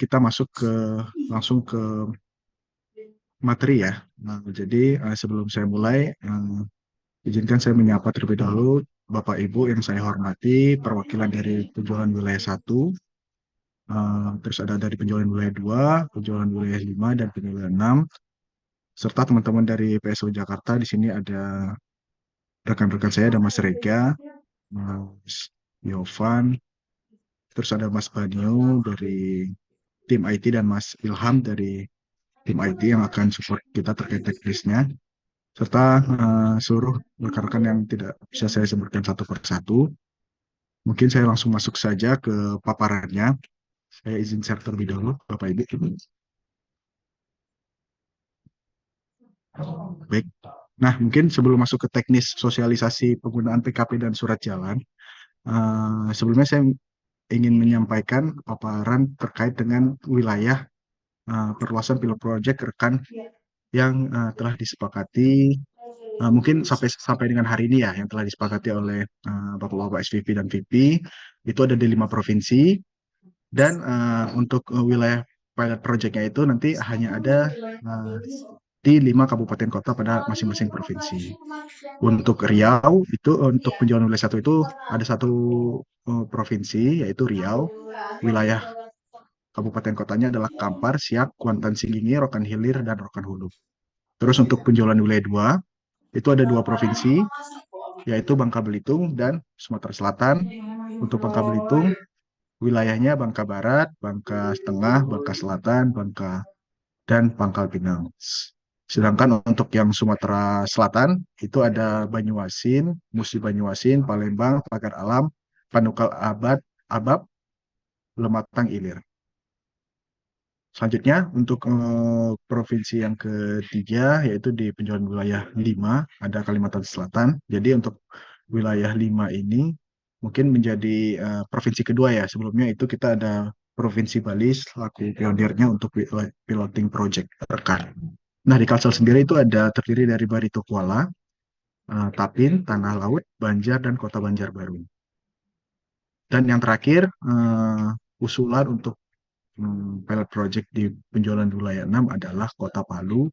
kita masuk langsung ke materi ya. Nah, jadi sebelum saya mulai, izinkan saya menyapa terlebih dahulu Bapak Ibu yang saya hormati, perwakilan dari penjualan wilayah 1, terus ada dari penjualan wilayah 2, penjualan wilayah 5, dan penjualan 6, serta teman-teman dari PSO Jakarta. Di sini ada rekan-rekan saya, ada Mas Rega, Mas Yovan, terus ada Mas Banyu dari tim IT, dan Mas Ilham dari tim IT yang akan support kita terkait teknisnya, serta seluruh rekan-rekan yang tidak bisa saya sebutkan satu persatu. Mungkin saya langsung masuk saja ke paparannya. Saya izin share terlebih dahulu, Bapak Ibu. Baik. Nah, mungkin sebelum masuk ke teknis sosialisasi penggunaan PKP dan surat jalan, sebelumnya saya ingin menyampaikan paparan terkait dengan wilayah perluasan pilot project rekan yang telah disepakati, mungkin sampai sampai dengan hari ini ya, yang telah disepakati oleh Bapak-Bapak SVP dan VP, itu ada di 5 provinsi. Dan untuk wilayah pilot project-nya itu nanti hanya ada uh, di 5 kabupaten kota pada masing-masing provinsi. Untuk Riau itu, untuk penjualan wilayah 1 itu ada satu provinsi, yaitu Riau. Wilayah kabupaten kotanya adalah Kampar, Siak, Kuantan Sengingi, Rokan Hilir, dan Rokan Hulu. Terus untuk penjualan wilayah 2 itu ada 2 provinsi, yaitu Bangka Belitung dan Sumatera Selatan. Untuk Bangka Belitung, wilayahnya Bangka Barat, Bangka Tengah, Bangka Selatan, dan Pangkal Pinang. Sedangkan untuk yang Sumatera Selatan, itu ada Banyuasin, Musi Banyuasin, Palembang, Pagar Alam, Panukal Abab, Lematang Ilir. Selanjutnya, untuk provinsi yang ketiga, yaitu di penjualan wilayah 5, ada Kalimantan Selatan. Jadi untuk wilayah 5 ini mungkin menjadi provinsi kedua ya. Sebelumnya itu kita ada Provinsi Bali selaku pionirnya untuk piloting project rekan. Nah, di Kalsel sendiri itu ada terdiri dari Barito Kuala, Tapin, Tanah Laut, Banjar, dan Kota Banjarbaru. Dan yang terakhir, usulan untuk pilot project di penjualan wilayah 6 adalah Kota Palu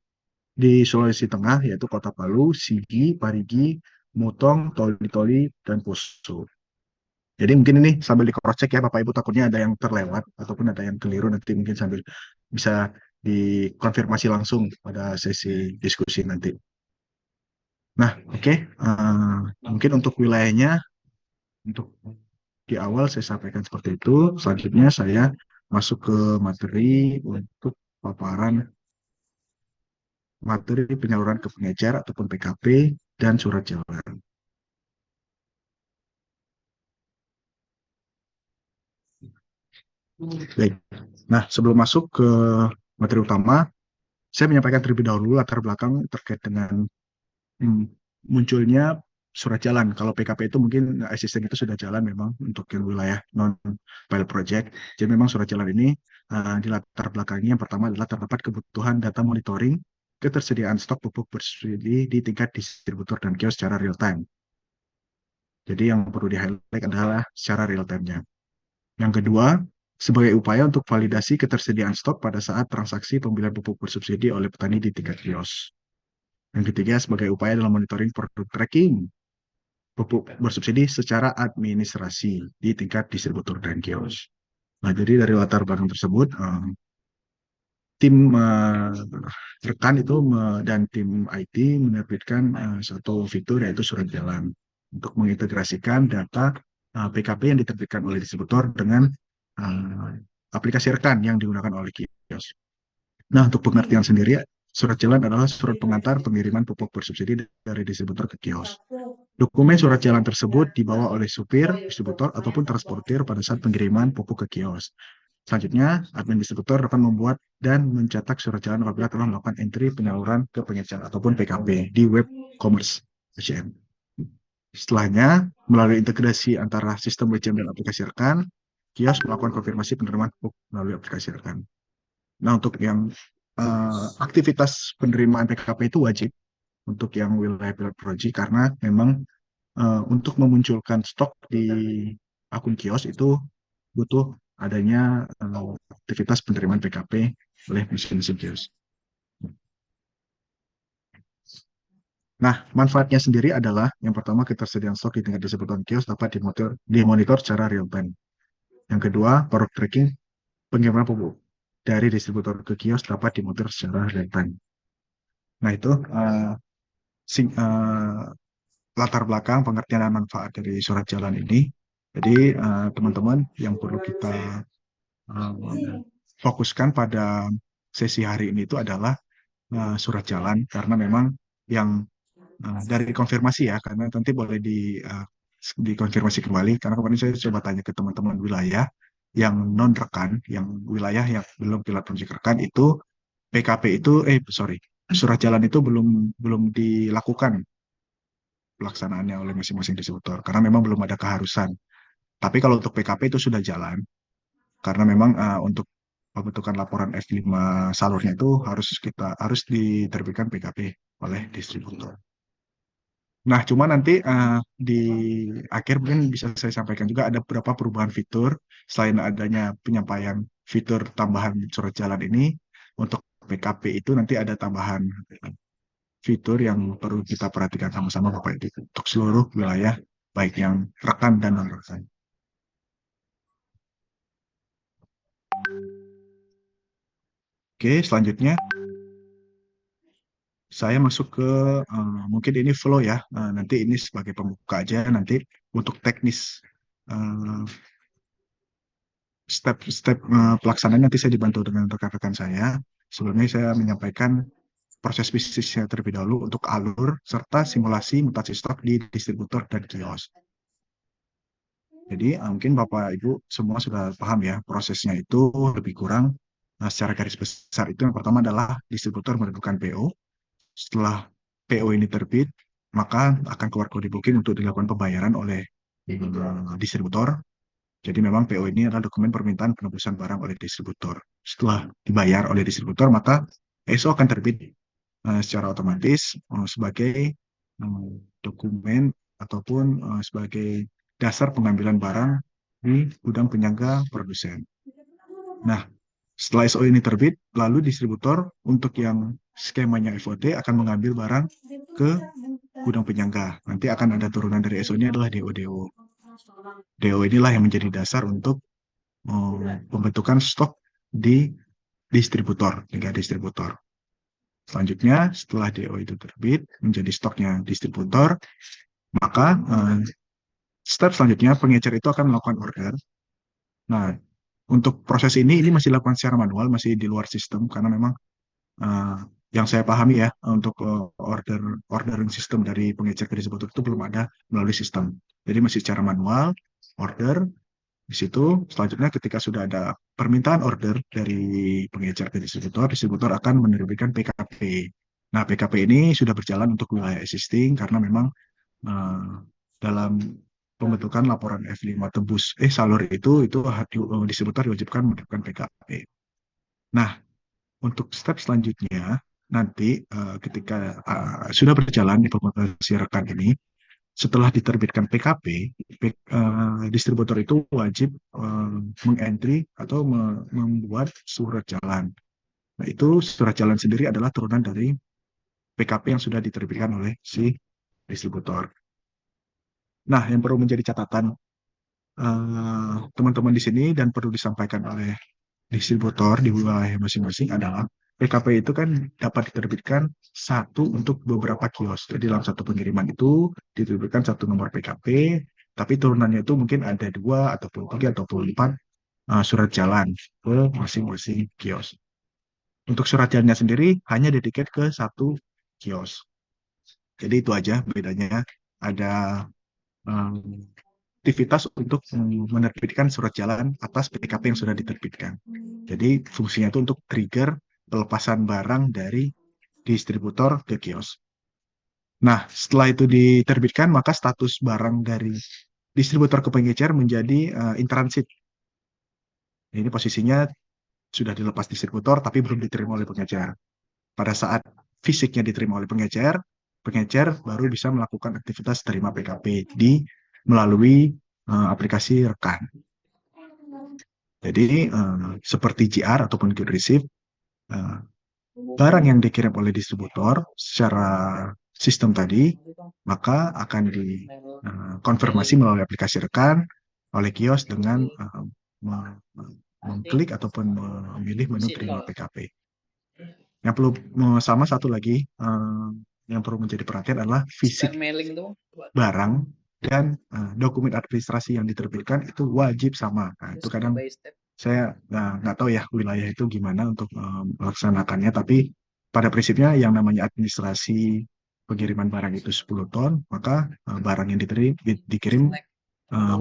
di Sulawesi Tengah, yaitu Kota Palu, Sigi, Parigi, Mutong, Toli-Toli, dan Poso. Jadi mungkin ini sambil di cross check ya Bapak Ibu, takutnya ada yang terlewat ataupun ada yang keliru, nanti mungkin sambil bisa dikonfirmasi langsung pada sesi diskusi nanti. Nah, oke. Mungkin untuk wilayahnya, untuk di awal saya sampaikan seperti itu. Selanjutnya saya masuk ke materi untuk paparan materi penyaluran ke pengecer ataupun PKP dan surat jalan. Baik. Nah, sebelum masuk ke materi utama, saya menyampaikan terlebih dahulu latar belakang terkait dengan hmm, munculnya surat jalan. Kalau PKP itu mungkin existing itu sudah jalan memang untuk yang wilayah non pilot project. Jadi memang surat jalan ini di latar belakangnya yang pertama adalah terdapat kebutuhan data monitoring ketersediaan stok pupuk bersubsidi di tingkat distributor dan kios secara real time. Jadi yang perlu di-highlight adalah secara real time-nya. Yang kedua, sebagai upaya untuk validasi ketersediaan stok pada saat transaksi pembelian pupuk bersubsidi oleh petani di tingkat kios. Yang ketiga, sebagai upaya dalam monitoring produk tracking pupuk bersubsidi secara administrasi di tingkat distributor dan kios. Nah, jadi dari latar belakang tersebut, tim rekan itu dan tim IT menerbitkan satu fitur, yaitu surat jalan untuk mengintegrasikan data PKP yang diterbitkan oleh distributor dengan uh, aplikasi rekan yang digunakan oleh kios. Nah, untuk pengertian sendiri, surat jalan adalah surat pengantar pengiriman pupuk bersubsidi dari distributor ke kios. Dokumen surat jalan tersebut dibawa oleh supir, distributor, ataupun transportir pada saat pengiriman pupuk ke kios. Selanjutnya, admin distributor dapat membuat dan mencetak surat jalan apabila telah melakukan entry penyaluran ke pengecer ataupun PKP di web commerce ACM. Setelahnya, melalui integrasi antara sistem WCM dan aplikasi rekan, kios melakukan konfirmasi penerimaan pupuk melalui aplikasi rekan. Nah, untuk yang aktivitas penerimaan PKP itu wajib untuk yang wilayah pilot project, karena memang untuk memunculkan stok di akun kios itu butuh adanya aktivitas penerimaan PKP oleh mesin-mesin kios. Nah, manfaatnya sendiri adalah yang pertama ketersediaan stok di tingkat distributor kios dapat dimonitor secara real time. Yang kedua, product tracking pengiriman pupuk dari distributor ke kios dapat dimonitor secara real time. Nah, itu latar belakang pengertian dan manfaat dari surat jalan ini. Jadi, teman-teman yang perlu kita fokuskan pada sesi hari ini itu adalah surat jalan, karena memang yang dari konfirmasi ya, karena nanti boleh dikonfirmasi kembali, karena kemarin saya coba tanya ke teman-teman wilayah yang non rekan, yang wilayah yang belum pilat project rekan itu PKP itu sorry, surat jalan itu belum belum dilakukan pelaksanaannya oleh masing-masing distributor karena memang belum ada keharusan. Tapi kalau untuk PKP itu sudah jalan, karena memang untuk pembentukan laporan F5 salurnya itu harus diterbitkan PKP oleh distributor. Nah, cuma nanti di akhir mungkin bisa saya sampaikan juga ada beberapa perubahan fitur selain adanya penyampaian fitur tambahan surat jalan ini untuk PKP itu nanti ada tambahan fitur yang perlu kita perhatikan sama-sama Bapak Ibu untuk seluruh wilayah baik yang rekan dan non rekan. Oke, selanjutnya saya masuk ke mungkin ini flow ya. Nanti ini sebagai pembuka aja nanti untuk teknis step-step pelaksanaan nanti saya dibantu dengan rekan-rekan saya. Sebelumnya saya menyampaikan proses bisnisnya terlebih dahulu untuk alur serta simulasi mutasi stok di distributor dan kios. Jadi mungkin Bapak Ibu semua sudah paham ya prosesnya itu lebih kurang secara garis besar itu yang pertama adalah distributor menentukan PO. Setelah PO ini terbit, maka akan keluar kode booking untuk dilakukan pembayaran oleh distributor. Jadi memang PO ini adalah dokumen permintaan penebusan barang oleh distributor. Setelah dibayar oleh distributor, maka ESO akan terbit secara otomatis sebagai dokumen ataupun sebagai dasar pengambilan barang di gudang penyangga produsen. Nah, setelah SO ini terbit, lalu distributor untuk yang skemanya FOT akan mengambil barang ke gudang penyangga. Nanti akan ada turunan dari SO ini adalah DO. DO inilah yang menjadi dasar untuk pembentukan stok di distributor, tingkat distributor. Selanjutnya, setelah DO itu terbit menjadi stoknya distributor, maka step selanjutnya pengecer itu akan melakukan order. Nah, untuk proses ini masih dilakukan secara manual, masih di luar sistem karena memang uh, yang saya pahami ya untuk ordering sistem dari pengecer ke distributor itu belum ada melalui sistem. Jadi masih secara manual order. Di situ selanjutnya ketika sudah ada permintaan order dari pengecer ke distributor, distributor akan menerbitkan PKP. Nah, PKP ini sudah berjalan untuk wilayah existing karena memang dalam pembentukan laporan F5 tembus salur itu distributor diwajibkan menerbitkan PKP. Nah, untuk step selanjutnya nanti ketika sudah berjalan di implementasi rekan ini, setelah diterbitkan PKP, distributor itu wajib mengentry atau membuat surat jalan. Nah, itu surat jalan sendiri adalah turunan dari PKP yang sudah diterbitkan oleh si distributor. Nah, yang perlu menjadi catatan teman-teman di sini dan perlu disampaikan oleh distributor di wilayah masing-masing adalah PKP itu kan dapat diterbitkan satu untuk beberapa kios. Jadi dalam satu pengiriman itu diterbitkan satu nomor PKP, tapi turunannya itu mungkin ada 2 ataupun 3 ataupun 4 surat jalan ke masing-masing kios. Untuk surat jalannya sendiri hanya dedicated ke satu kios. Jadi itu aja bedanya. Ada aktivitas untuk menerbitkan surat jalan atas PKP yang sudah diterbitkan. Jadi fungsinya itu untuk trigger pelepasan barang dari distributor ke kios. Nah, setelah itu diterbitkan, maka status barang dari distributor ke pengecer menjadi in transit. Ini posisinya sudah dilepas distributor, tapi belum diterima oleh pengecer. Pada saat fisiknya diterima oleh pengecer, pengecer baru bisa melakukan aktivitas terima PKP melalui aplikasi rekan. Jadi seperti GR ataupun good receive, eh, barang yang dikirim oleh distributor secara sistem tadi, maka akan dikonfirmasi melalui aplikasi rekan oleh kios dengan mengklik ataupun memilih menu terima PKP. Yang perlu sama satu lagi yang perlu menjadi perhatian adalah fisik barang dan dokumen administrasi yang diterbitkan itu wajib sama. Nah, itu kadang saya nggak tahu ya wilayah itu gimana untuk melaksanakannya, tapi pada prinsipnya yang namanya administrasi pengiriman barang itu 10 ton, maka barang yang dikirim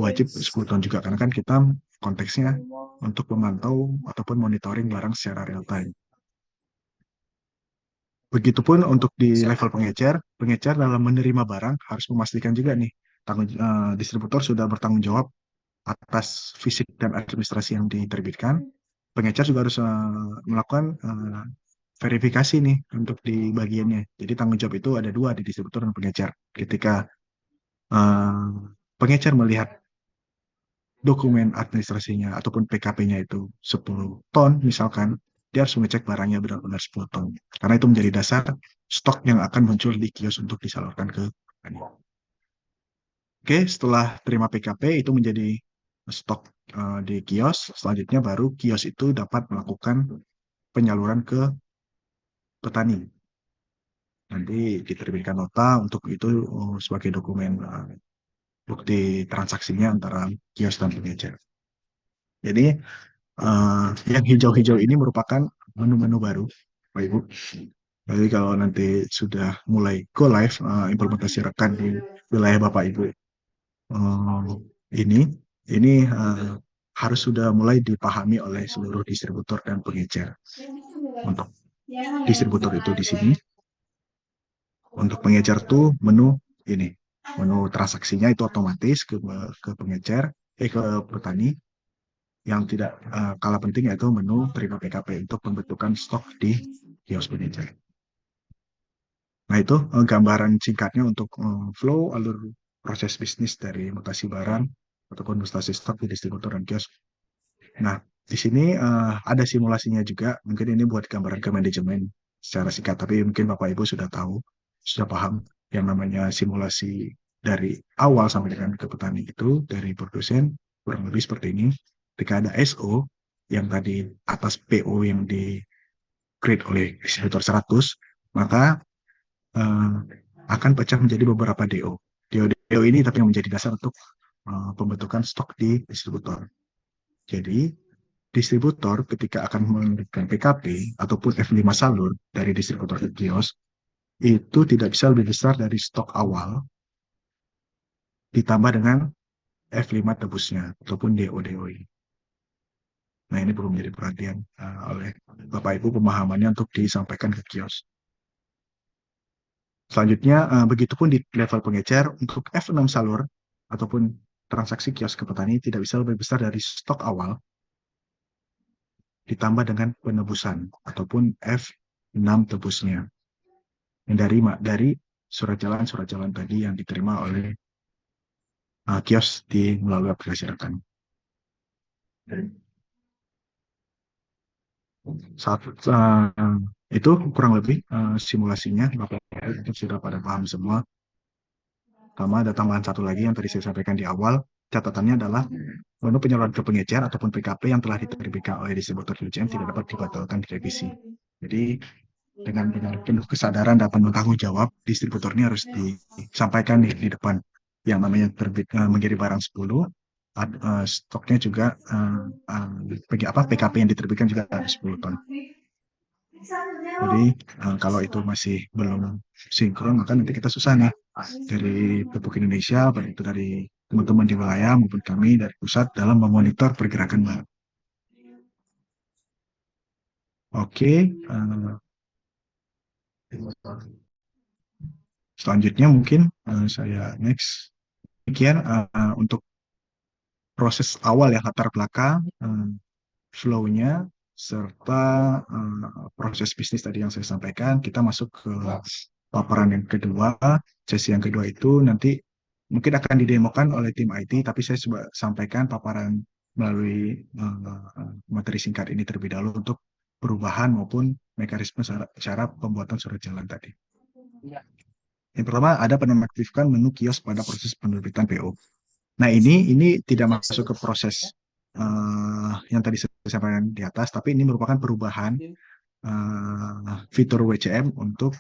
wajib 10 ton juga, karena kan kita konteksnya untuk memantau ataupun monitoring barang secara real time. Begitupun untuk di level pengecer, pengecer dalam menerima barang harus memastikan juga nih, distributor sudah bertanggung jawab atas fisik dan administrasi yang diterbitkan. Pengecer juga harus melakukan verifikasi nih untuk di bagiannya. Jadi tanggung jawab itu ada dua di distributor dan pengecer. Ketika pengecer melihat dokumen administrasinya ataupun PKP-nya itu 10 ton misalkan, dia harus mengecek barangnya benar-benar 10 ton. Karena itu menjadi dasar stok yang akan muncul di kios untuk disalurkan ke petani. Oke, setelah terima PKP itu menjadi stok di kios, selanjutnya baru kios itu dapat melakukan penyaluran ke petani. Nanti diterbitkan nota untuk itu sebagai dokumen bukti transaksinya antara kios dan pengecer. Jadi yang hijau-hijau ini merupakan menu-menu baru, Pak Ibu. Jadi kalau nanti sudah mulai go live implementasi rekan di wilayah Bapak Ibu ini harus sudah mulai dipahami oleh seluruh distributor dan pengecer. Untuk distributor itu di sini, untuk pengecer tuh menu ini, menu transaksinya itu otomatis ke pengecer, ke petani. Yang tidak kalah penting yaitu menu terima PKP untuk pembentukan stok di kios pengecer. Nah itu gambaran singkatnya untuk flow alur proses bisnis dari mutasi barang ataupun mutasi stok di distributor dan kios. Nah di sini ada simulasinya juga, mungkin ini buat gambaran ke manajemen secara singkat, tapi mungkin Bapak Ibu sudah tahu, sudah paham yang namanya simulasi dari awal sampai dengan ke petani itu dari produsen kurang lebih seperti ini. Ketika ada SO yang tadi atas PO yang di create oleh distributor 100, maka akan pecah menjadi beberapa DO. DO ini tapi yang menjadi dasar untuk pembentukan stok di distributor. Jadi distributor ketika akan memberikan PKP ataupun F5 salur dari distributor ke kios itu tidak bisa lebih besar dari stok awal ditambah dengan F5 tebusnya ataupun DO-DO ini. Nah, ini perlu menjadi perhatian oleh Bapak Ibu pemahamannya untuk disampaikan ke kios. Selanjutnya, begitupun di level pengecer, untuk F6 salur ataupun transaksi kios ke petani tidak bisa lebih besar dari stok awal ditambah dengan penebusan ataupun F6 tebusnya. Dari surat jalan tadi yang diterima oleh kios melalui aplikasi rekan. Itu kurang lebih simulasinya, Bapak Ibu sudah pada paham semua. Pertama, ada tambahan satu lagi yang tadi saya sampaikan di awal. Catatannya adalah menu penyaluran ke pengecer ataupun PKP yang telah diterbitkan oleh distributor UCM tidak dapat dibatalkan direvisi. Jadi dengan penuh kesadaran dan penuh tanggung jawab, distributor ini harus disampaikan di depan yang namanya mengirim barang 10, stoknya juga PKP yang diterbitkan juga ada 10 ton. Jadi kalau itu masih belum sinkron, maka nanti kita susah nih dari Pupuk Indonesia, baik itu dari teman-teman di wilayah maupun kami dari pusat dalam memonitor pergerakan barang. Oke, selanjutnya mungkin saya next. Demikian untuk proses awal ya, latar belakang, flow-nya, serta proses bisnis tadi yang saya sampaikan. Kita masuk ke paparan yang kedua. Sesi yang kedua itu nanti mungkin akan didemokan oleh tim IT, tapi saya coba sampaikan paparan melalui materi singkat ini terlebih dahulu untuk perubahan maupun mekanisme cara pembuatan surat jalan tadi. Yang pertama, ada penonaktifkan menu kios pada proses penerbitan PO. Nah, ini tidak masuk ke proses yang tadi saya sampaikan di atas, tapi ini merupakan perubahan fitur WCM untuk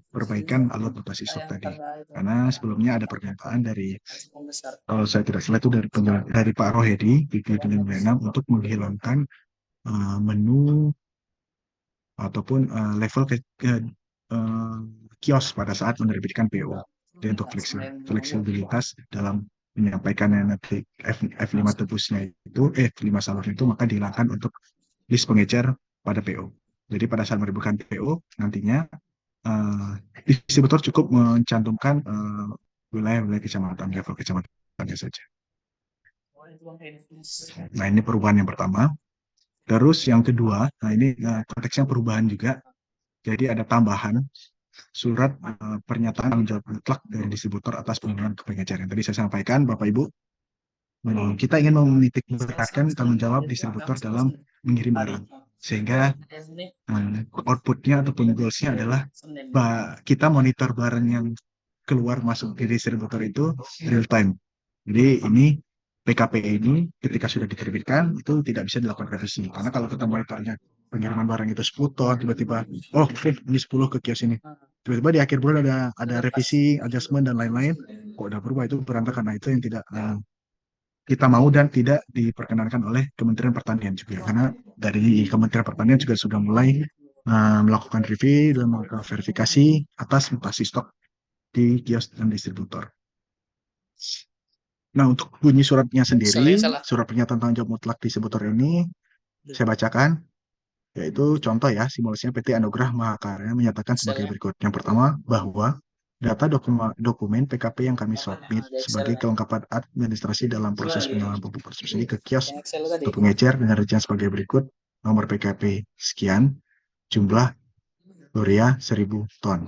perbaikan alur mutasi stok tadi. Karena sebelumnya ada pernyataan dari, kalau saya tidak salah itu dari Pak Rohedi di video 56 untuk menghilangkan menu ataupun level uh, kios pada saat menerbitkan PO. Jadi untuk fleksibilitas dalam menyampaikan nanti F5 tebusnya itu, F5 salurnya itu, maka dihilangkan untuk list pengecer pada PO. Jadi pada saat menerbitkan PO, nantinya distributor cukup mencantumkan wilayah-wilayah kecamatan, level kecamatannya saja. Nah, ini perubahan yang pertama. Terus yang kedua, nah ini konteksnya perubahan juga. Jadi ada tambahan surat pernyataan tanggung jawab mutlak dari distributor atas pengiriman ke pengecer. Yang tadi saya sampaikan, Bapak Ibu, kita ingin menitik beratkan tanggung jawab distributor dalam mengirim barang. Sehingga outputnya ataupun goalsnya adalah kita monitor barang yang keluar masuk di distributor itu real time. Jadi ini PKP ini ketika sudah diterbitkan itu tidak bisa dilakukan revisi. Karena kalau kita monitornya pengiriman barang itu 10 ton, tiba-tiba ini 10 ke kios ini. Tiba-tiba di akhir bulan ada revisi, adjustment dan lain-lain. Kok udah berubah, itu berantakan. Nah, itu yang tidak kita mau dan tidak diperkenankan oleh Kementerian Pertanian juga. Karena dari Kementerian Pertanian juga sudah mulai melakukan review dan melakukan verifikasi atas mutasi stok di kios dan distributor. Nah, untuk bunyi suratnya sendiri, surat pernyataan tanggung jawab mutlak distributor ini saya bacakan, yaitu contoh ya, simulasinya PT Anugrah Mahakarya menyatakan sebagai berikut. Yang pertama, bahwa data dokumen PKP yang kami submit sebagai kelengkapan administrasi dalam proses penyaluran pupuk bersubsidi ke kios atau pengecer dengan rincian sebagai berikut: nomor PKP sekian, jumlah urea 1000 ton.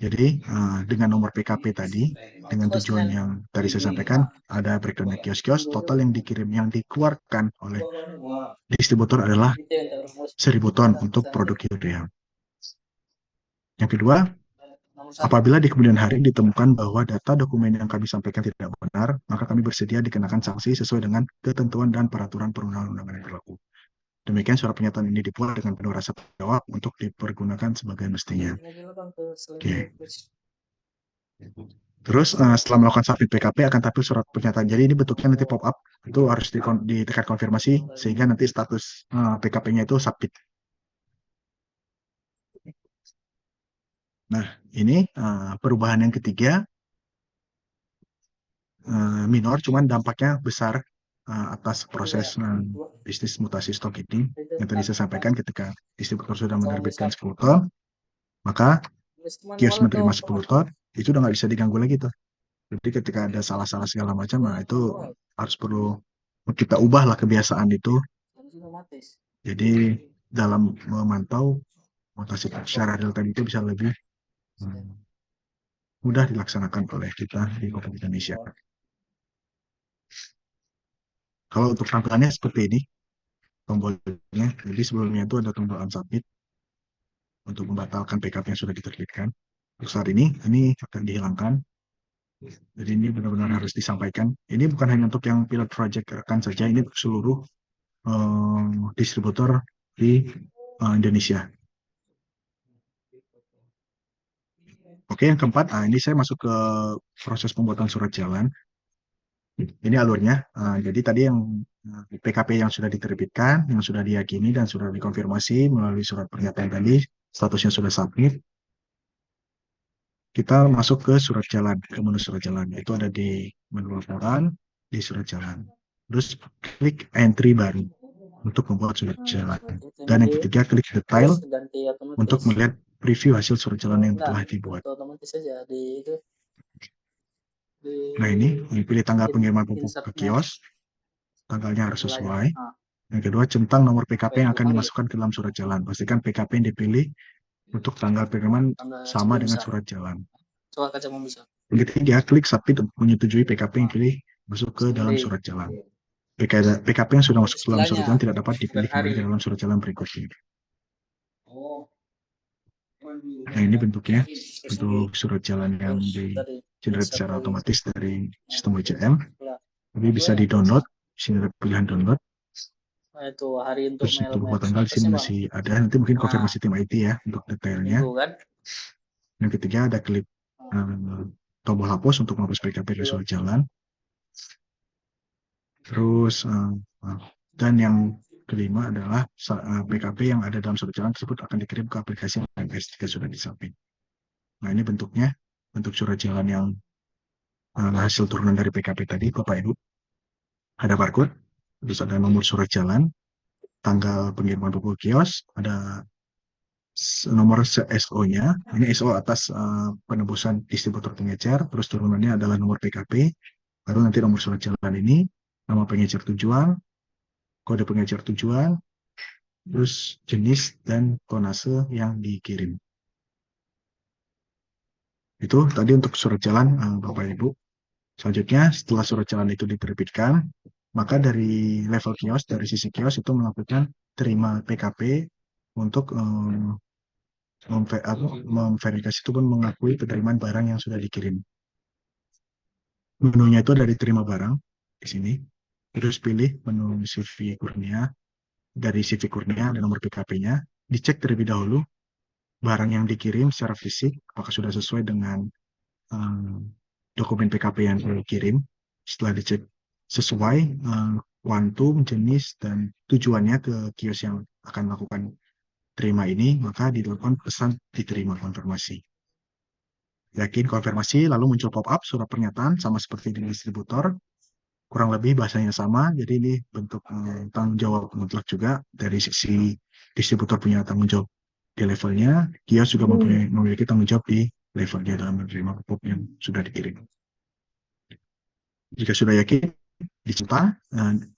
Jadi dengan nomor PKP tadi, dengan tujuan yang tadi saya sampaikan, ada breakdown kios-kios, total yang dikirim, yang dikeluarkan oleh distributor adalah 1000 ton untuk produk urea. Yang kedua, apabila di kemudian hari ditemukan bahwa data dokumen yang kami sampaikan tidak benar, maka kami bersedia dikenakan sanksi sesuai dengan ketentuan dan peraturan perundang-undangan yang berlaku. Demikian surat pernyataan ini dibuat dengan penuh rasa tanggung jawab untuk dipergunakan sebagai mestinya. Oke. Terus setelah melakukan submit PKP akan tampil surat pernyataan. Jadi ini bentuknya nanti pop up, itu harus ditekan konfirmasi sehingga nanti status PKP-nya itu submit. Nah, ini perubahan yang ketiga, minor, cuman dampaknya besar atas proses bisnis mutasi stok ini. Yang tadi saya sampaikan, ketika distributor sudah menerbitkan 10 ton, maka kios menerima 10 ton, itu udah nggak bisa diganggu lagi tuh. Jadi ketika ada salah-salah segala macam, nah itu harus perlu kita ubah lah kebiasaan itu. Jadi dalam memantau mutasi secara real time itu bisa lebih mudah dilaksanakan oleh kita di Republik Indonesia. Kalau untuk tampilannya seperti ini, tombolnya. Jadi sebelumnya itu ada tombol unsubmit untuk membatalkan PKP yang sudah diterbitkan. Untuk saat ini akan dihilangkan. Jadi ini benar-benar harus disampaikan. Ini bukan hanya untuk yang pilot project rekan saja, ini untuk seluruh distributor di Indonesia. Oke, yang keempat, ini saya masuk ke proses pembuatan surat jalan. Ini alurnya. Jadi tadi yang PKP yang sudah diterbitkan, yang sudah diyakini dan sudah dikonfirmasi melalui surat pernyataan tadi, statusnya sudah submit. Kita masuk ke surat jalan, ke menu surat jalan. Itu ada di menu laporan, di surat jalan. Terus klik entry baru untuk membuat surat jalan. Dan yang ketiga, klik detail untuk melihat preview hasil surat jalan yang telah dibuat. Nah ini, pilih tanggal pengiriman pupuk ke kios, tanggalnya harus sesuai. Yang kedua, centang nomor PKP yang akan dimasukkan ke dalam surat jalan. Pastikan PKP yang dipilih untuk tanggal pengiriman sama dengan surat jalan. Yang ketiga, klik submit untuk menyetujui PKP yang pilih masuk ke dalam surat jalan. PKP yang sudah masuk dalam surat istilahnya jalan tidak dapat per dipilih kembali hari. ke dalam surat jalan berikutnya. Oh, Nah, ini bentuknya, SW. bentuk surat jalan yang Terus di tadi generate insert secara lagi. otomatis dari sistem WCM. Lah, Jadi bisa dua ya. di-download, di sini ada pilihan download. Nah, itu hari untuk Terus mail untuk beberapa match tanggal di sini atasnya bang. masih ada, nanti mungkin Nah, konfirmasi tim IT ya untuk detailnya. minggu kan. Yang ketiga ada klik tombol hapus untuk menghapus PKP dari Dua. surat jalan. Terus dan yang kelima adalah PKP yang ada dalam surat jalan tersebut akan dikirim ke aplikasi MMS jika sudah disubmit. Nah, ini bentuknya, bentuk surat jalan yang hasil turunan dari PKP tadi, Bapak Ibu. Ada barcode, terus ada nomor surat jalan, tanggal pengiriman buku kios, ada nomor SO-nya, ini SO atas penebusan distributor pengecer, terus turunannya adalah nomor PKP, baru nanti nomor surat jalan ini, nama pengecer tujuan, kode pengecer tujuan, terus jenis dan tonase yang dikirim. Itu tadi untuk surat jalan, Bapak Ibu. Selanjutnya, setelah surat jalan itu diterbitkan, maka dari level kios, dari sisi kios itu melakukan terima PKP untuk memverifikasi itu pun mengakui penerimaan barang yang sudah dikirim. Menunya itu dari terima barang di sini. Terus pilih menu CV Kurnia. Dari CV Kurnia ada nomor PKP-nya. Dicek terlebih dahulu barang yang dikirim secara fisik apakah sudah sesuai dengan dokumen PKP yang dikirim. Setelah dicek sesuai kuantum, jenis, dan tujuannya ke kios yang akan melakukan terima ini, maka dilakukan pesan diterima konfirmasi. Yakin konfirmasi, lalu muncul pop-up surat pernyataan sama seperti di distributor, kurang lebih bahasanya sama, jadi ini bentuk tanggung jawab mutlak juga dari sisi distributor punya tanggung jawab di levelnya, kios juga memiliki tanggung jawab di levelnya dalam menerima pop yang sudah dikirim. Jika sudah yakin, dicetak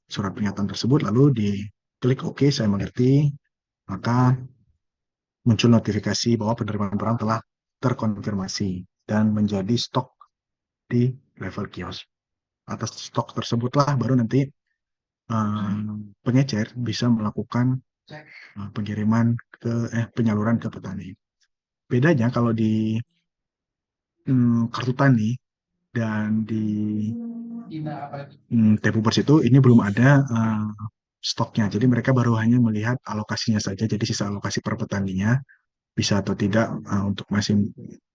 surat pernyataan tersebut, lalu diklik OK, saya mengerti, maka muncul notifikasi bahwa penerimaan barang telah terkonfirmasi dan menjadi stok di level kios. Atas stok tersebutlah baru nanti pengecer bisa melakukan pengiriman penyaluran ke petani. Bedanya kalau di kartu tani dan di Tepupers itu ini belum ada stoknya. Jadi mereka baru hanya melihat alokasinya saja. Jadi sisa alokasi per petaninya bisa atau tidak untuk masih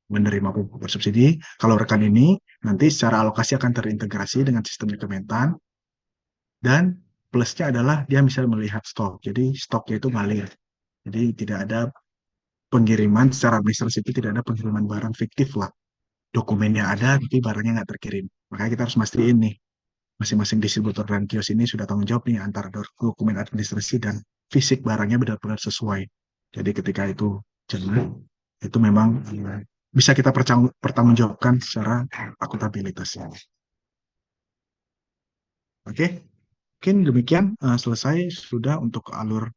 menerima pupuk bersubsidi. Kalau rekan ini nanti secara alokasi akan terintegrasi dengan sistem Kementan dan plusnya adalah dia bisa melihat stok. Jadi stoknya itu ngalir. Jadi tidak ada pengiriman secara administrasi itu tidak ada pengiriman barang fiktif lah. Dokumennya ada tapi barangnya nggak terkirim. Makanya kita harus mastiin nih masing-masing distributor dan kios ini sudah tanggung jawab nih antara dokumen administrasi dan fisik barangnya benar-benar sesuai. Jadi ketika itu jalan, itu memang bisa kita pertanggungjawabkan secara akuntabilitasnya. Oke, mungkin demikian selesai sudah untuk alur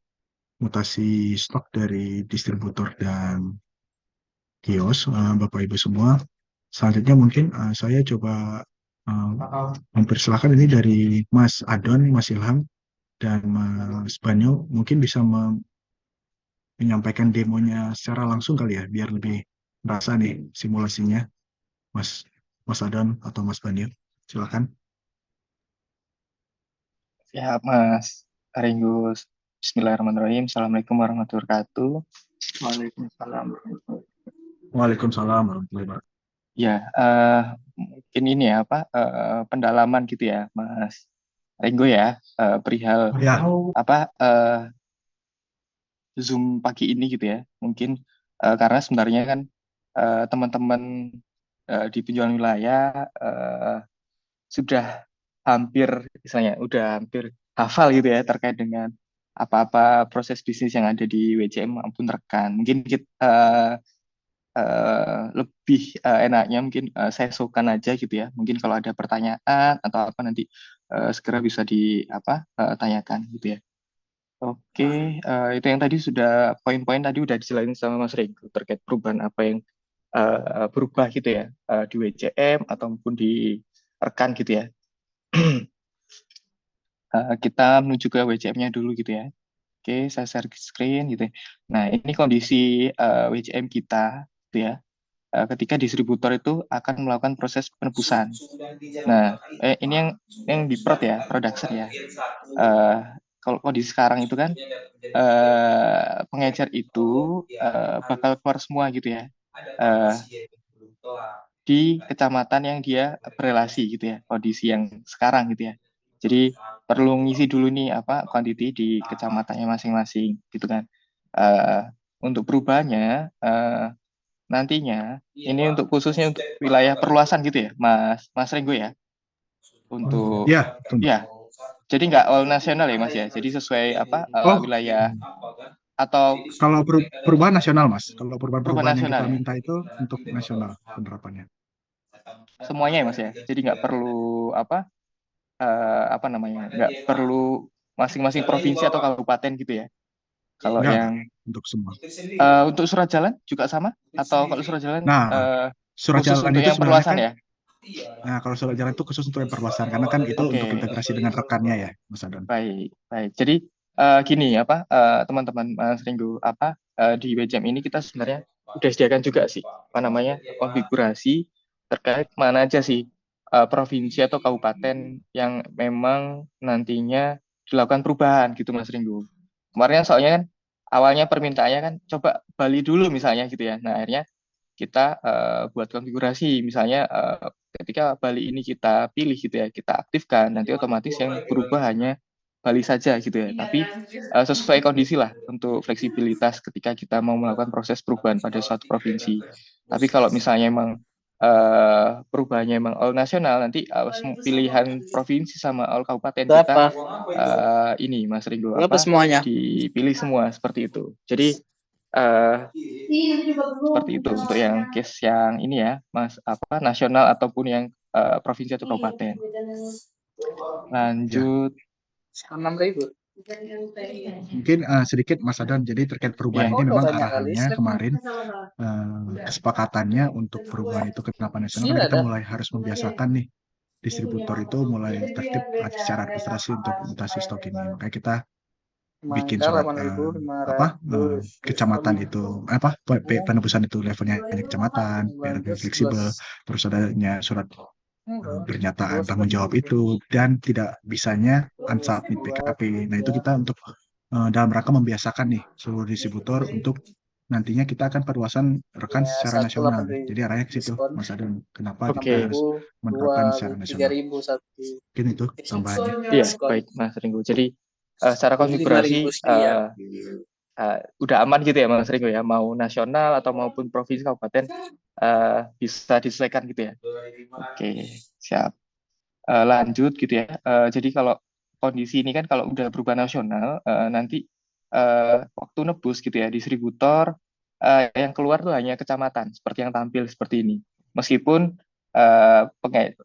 mutasi stok dari distributor dan kios, Bapak Ibu semua. Selanjutnya mungkin saya coba mempersilahkan ini dari Mas Adon, Mas Ilham, dan Mas Banyo mungkin bisa menyampaikan demonya secara langsung kali ya, biar lebih merasa nih simulasinya, Mas Mas Adon atau Mas Banyo. Silakan. Ya, Mas Ringgus. Bismillahirrahmanirrahim. Assalamualaikum warahmatullahi wabarakatuh. Waalaikumsalam. Waalaikumsalam warahmatullahi wabarakatuh. Ya, mungkin ini ya apa pendalaman gitu ya, Mas Ringgo ya, perihal Ya, apa Zoom pagi ini gitu ya. Mungkin karena sebenarnya kan teman-teman di penjualan wilayah sudah hampir misalnya udah hampir hafal gitu ya terkait dengan apa-apa proses bisnis yang ada di WCM maupun rekan. Mungkin kita lebih enaknya mungkin saya sokan aja gitu ya. Mungkin kalau ada pertanyaan atau apa nanti segera bisa di apa tanyakan gitu ya. Oke, itu yang tadi sudah poin-poin tadi udah dijelasin sama Mas Rego terkait perubahan apa yang berubah gitu ya di WCM ataupun di rekan gitu ya. kita menuju ke WCM-nya dulu gitu ya. Oke, saya share screen gitu ya. Nah, ini kondisi WCM kita gitu ya. Ketika distributor itu akan melakukan proses penebusan. Nah, ini yang di prod ya, production ya. Kalau kondisi sekarang itu kan pengecer itu bakal keluar semua gitu ya. Di kecamatan yang dia berelasi gitu ya, kondisi yang sekarang gitu ya. Jadi perlu ngisi dulu nih apa quantity di kecamatannya masing-masing gitu kan. Eh, untuk perubahannya nantinya ini untuk khususnya untuk wilayah perluasan gitu ya, Mas Ringgo ya. Untuk Ya, ya, jadi nggak all nasional ya Mas ya. Jadi sesuai apa oh, wilayah atau kalau perubahan nasional, Mas. Kalau perubahan perubahan-perubahan yang nasional kita ya. minta itu untuk nasional penerapannya. Semuanya ya Mas ya. Jadi nggak perlu apa namanya, nggak perlu masing-masing provinsi atau kabupaten gitu ya. Kalau Enggak, yang untuk semua. untuk surat jalan juga sama atau kalau surat jalan Nah, surat khusus jalan untuk itu yang sebenarnya perluasan kan, ya? nah kalau surat jalan itu khusus untuk yang perluasan, karena kan itu untuk Oke, integrasi dengan rekannya ya, Mas Adon. baik, baik. Jadi gini teman-teman Mas Ringgo di WCM ini kita sebenarnya udah sediakan juga sih apa namanya konfigurasi terkait mana aja sih provinsi atau kabupaten yang memang nantinya dilakukan perubahan gitu Mas Ringgo. Kemarin soalnya kan awalnya permintaannya kan coba Bali dulu misalnya gitu ya. Nah akhirnya kita buat konfigurasi misalnya ketika Bali ini kita pilih gitu ya, kita aktifkan, nanti otomatis yang berubah hanya Bali saja gitu ya. Tapi sesuai kondisi lah untuk fleksibilitas ketika kita mau melakukan proses perubahan pada suatu provinsi. Tapi kalau misalnya emang perubahannya emang all nasional, nanti pilihan provinsi sama all kabupaten kita Berapa? ini Mas Ringgo Berapa semuanya? dipilih semua seperti itu. Jadi eh, seperti itu untuk yang case yang ini ya, Mas nasional ataupun yang provinsi atau kabupaten. Ya, Lanjut, 6.000. mungkin sedikit Mas Adon. Jadi terkait perubahan ya. ini Oh, udah memang banyak kali. arahannya kemarin kesepakatannya untuk perubahan itu ke kenapa nasional Sini karena kita ada. mulai harus membiasakan nih distributor itu mulai tertib secara administrasi untuk implementasi stok ini. Makanya kita bikin Mangkal surat 8.500. kecamatan itu penebusan itu levelnya hanya kecamatan biar lebih 11. fleksibel, terus adanya surat pernyataan tanggung jawab itu dan tidak bisanya unsubmit PKP. Nah itu kita untuk dalam rangka membiasakan nih seluruh distributor untuk nantinya kita akan perluasan rekan Ya, secara satu nasional. 8.000. Jadi arahnya ke situ, Diskon Mas Adon. Kenapa kita Oke, harus 6.000. menerapkan secara 2, nasional? 3.000 satu. Mungkin itu tambahannya. iya Diskon. baik Mas Ringgo. Jadi secara Jadi 5.000 konfigurasi sekian. udah aman gitu ya Mas Ringgo ya, mau nasional atau maupun provinsi kabupaten bisa disesuaikan gitu ya. Oke, siap. Lanjut gitu ya. Jadi kalau kondisi ini kan kalau udah berubah nasional, nanti waktu nebus gitu ya, distributor yang keluar tuh hanya kecamatan, seperti yang tampil seperti ini. Meskipun eh, penge-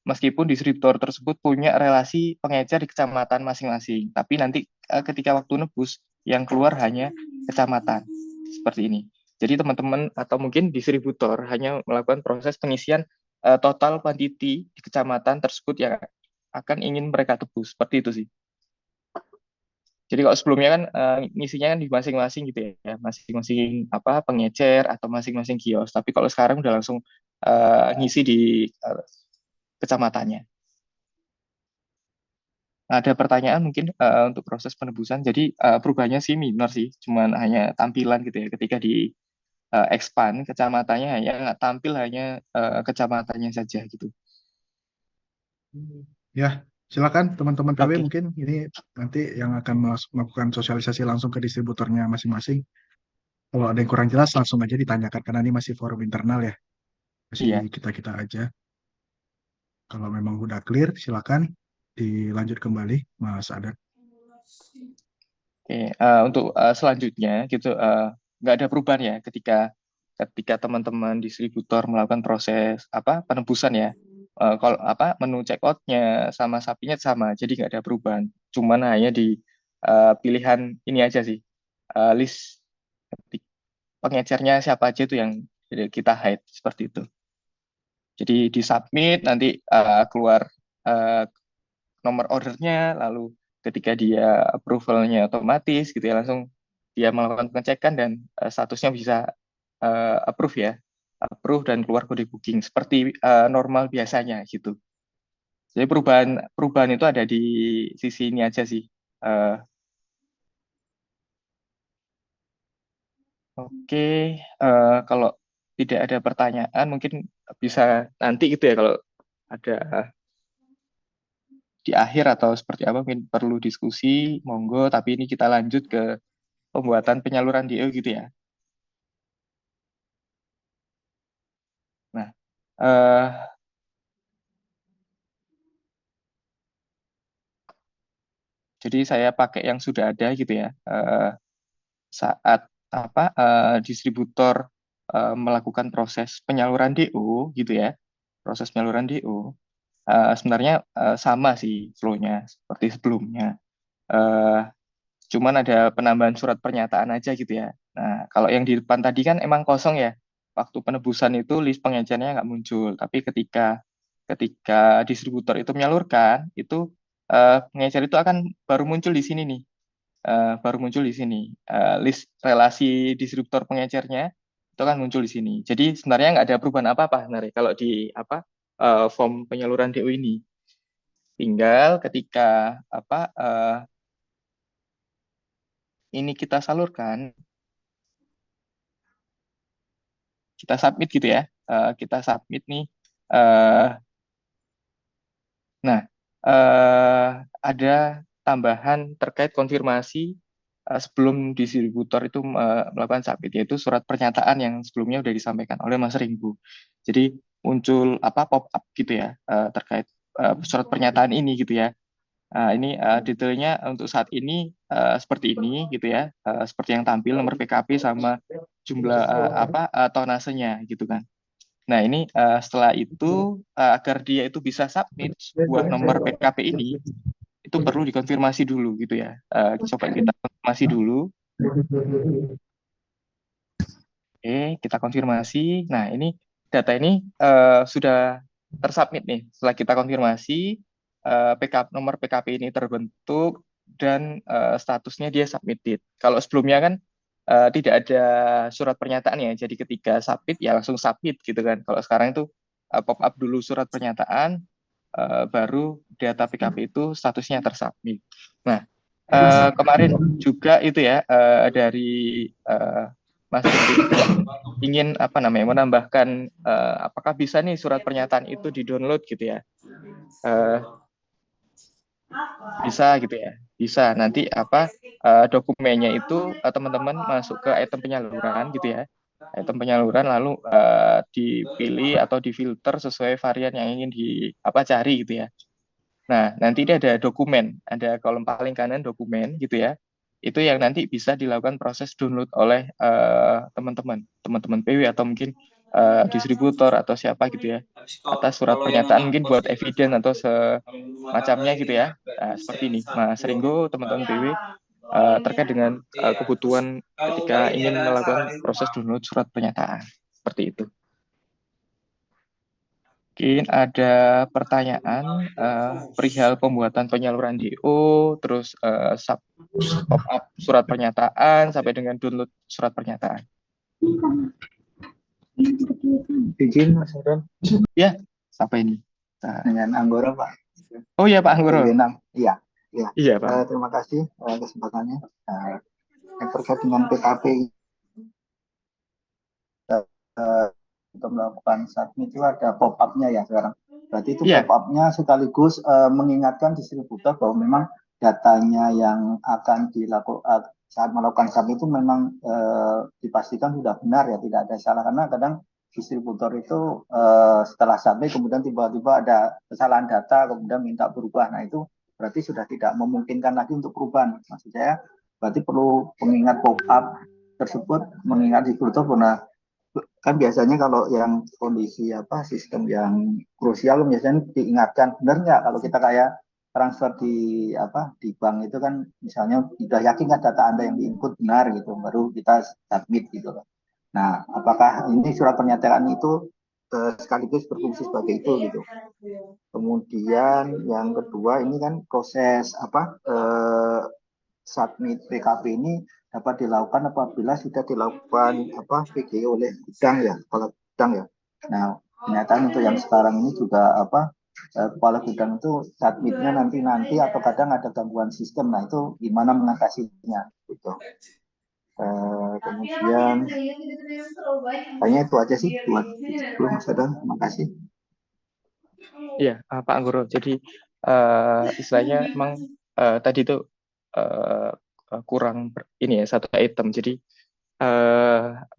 meskipun distributor tersebut punya relasi pengecer di kecamatan masing-masing, tapi nanti ketika waktu nebus yang keluar hanya kecamatan, seperti ini. Jadi teman-teman atau mungkin distributor hanya melakukan proses pengisian total quantity di kecamatan tersebut yang akan ingin mereka tebus, seperti itu sih. Jadi kalau sebelumnya kan ngisinya kan di masing-masing gitu ya, masing-masing pengecer atau masing-masing kios. Tapi kalau sekarang udah langsung ngisi di kecamatannya. Nah, ada pertanyaan mungkin untuk proses penebusan. Jadi perubahannya sih minor sih, cuman hanya tampilan gitu ya. Ketika di expand kecamatannya hanya tampil hanya kecamatannya saja gitu. Ya, silakan teman-teman PW Oke, mungkin ini nanti yang akan melakukan sosialisasi langsung ke distributornya masing-masing. Kalau ada yang kurang jelas langsung aja ditanyakan karena ini masih forum internal ya, masih iya. kita-kita aja. Kalau memang udah clear, silakan dilanjut kembali, Mas Adat. Oke, untuk selanjutnya gitu nggak ada perubahan ya ketika teman-teman distributor melakukan proses penebusan ya. Kalau menu checkoutnya sama sapinya sama, jadi nggak ada perubahan. Cuman hanya di pilihan ini aja sih, list pengecernya siapa aja itu yang kita hide seperti itu. Jadi di submit nanti keluar uh, nomor ordernya, lalu ketika dia approval-nya otomatis gitu ya, langsung dia melakukan pengecekan dan statusnya bisa approve ya, approve dan keluar kode booking seperti normal biasanya gitu. Jadi perubahan itu ada di sisi ini aja sih. Oke, kalau tidak ada pertanyaan mungkin bisa nanti gitu ya kalau ada di akhir atau seperti apa mungkin perlu diskusi, monggo. Tapi ini kita lanjut ke pembuatan penyaluran DO gitu ya. Nah, jadi saya pakai yang sudah ada gitu ya. Saat distributor melakukan proses penyaluran DO gitu ya, proses penyaluran DO sebenarnya sama sih flow-nya seperti sebelumnya. Cuman ada penambahan surat pernyataan aja gitu ya. Nah, kalau yang di depan tadi kan emang kosong ya. Waktu penebusan itu list pengecernya nggak muncul. Tapi ketika distributor itu menyalurkan, itu pengecer itu akan baru muncul di sini nih. Baru muncul di sini. List relasi distributor pengecernya itu kan muncul di sini. Jadi sebenarnya nggak ada perubahan apa-apa sebenarnya kalau di form penyaluran DO ini. Tinggal ketika ini kita salurkan, kita submit gitu ya. Kita submit nih. Nah, ada tambahan terkait konfirmasi sebelum distributor itu melakukan submit, yaitu surat pernyataan yang sebelumnya sudah disampaikan oleh Mas Ringgu. Jadi muncul pop up gitu ya terkait surat pernyataan ini gitu ya. Ini detailnya untuk saat ini seperti ini gitu ya, seperti yang tampil nomor PKP sama jumlah tonasenya gitu kan. Nah ini setelah itu agar dia itu bisa submit sebuah nomor PKP ini, itu perlu dikonfirmasi dulu gitu ya. Coba kita konfirmasi dulu. Oke, kita konfirmasi. Nah ini data ini sudah tersubmit nih. Setelah kita konfirmasi, nomor PKP ini terbentuk dan statusnya dia submitted. Kalau sebelumnya kan tidak ada surat pernyataan ya, jadi ketika submit ya langsung submit gitu kan. Kalau sekarang itu pop up dulu surat pernyataan, baru data PKP itu statusnya tersubmit. Nah kemarin juga itu ya dari Mas Rindu itu ingin menambahkan apakah bisa nih surat pernyataan itu di-download gitu ya. Bisa gitu ya. Bisa. Nanti dokumennya itu teman-teman masuk ke item penyaluran gitu ya. Item penyaluran lalu dipilih atau difilter sesuai varian yang ingin cari gitu ya. Nah, nanti ini ada dokumen, ada kolom paling kanan dokumen gitu ya. Itu yang nanti bisa dilakukan proses download oleh teman-teman PW atau mungkin distributor atau siapa gitu ya. Atas surat pernyataan mungkin buat eviden atau semacamnya gitu ya. Nah, seperti ini, Mas Ringgo, teman-teman PW terkait dengan kebutuhan ketika ingin melakukan proses download surat pernyataan. Seperti itu. Mungkin ada pertanyaan perihal pembuatan penyaluran DO, terus pop up surat pernyataan sampai dengan download surat pernyataan. Izin Mas Aaron. Ya, sampai ini. Dengan Anggora Pak. Oh iya Pak Anggoro. Iya. Iya Pak. Terima kasih kesempatannya. Yang terkait dengan PKP untuk melakukan submit itu ada pop up-nya ya sekarang. Berarti itu pop up-nya sekaligus mengingatkan distributor bahwa memang datanya yang akan dilakukan saat melakukan submit itu memang dipastikan sudah benar ya, tidak ada salah, karena kadang distributor itu setelah submit kemudian tiba-tiba ada kesalahan data kemudian minta berubah. Nah itu berarti sudah tidak memungkinkan lagi untuk perubahan. Maksud saya berarti perlu pengingat pop up tersebut mengingat distributor pernah. Kan biasanya kalau yang kondisi sistem yang krusial biasanya diingatkan, benar nggak kalau kita kayak transfer di bank itu kan misalnya sudah yakin kan data Anda yang diinput benar gitu baru kita submit gitu loh. Nah, apakah ini surat pernyataan itu sekaligus berfungsi sebagai itu gitu. Kemudian yang kedua ini kan proses submit PKP ini dapat dilakukan apabila sudah dilakukan PGE oleh gudang ya, kepala gudang ya. Nah, kenyataan untuk yang sekarang ini juga kepala gudang itu submitnya nanti atau kadang ada gangguan sistem. Nah, itu gimana mengatasinya gitu. Kemudian hanya itu aja sih buat Mas Adam. Terima kasih. Iya, Pak Anggoro. Jadi istilahnya emang tadi itu kurang ini ya satu item. Jadi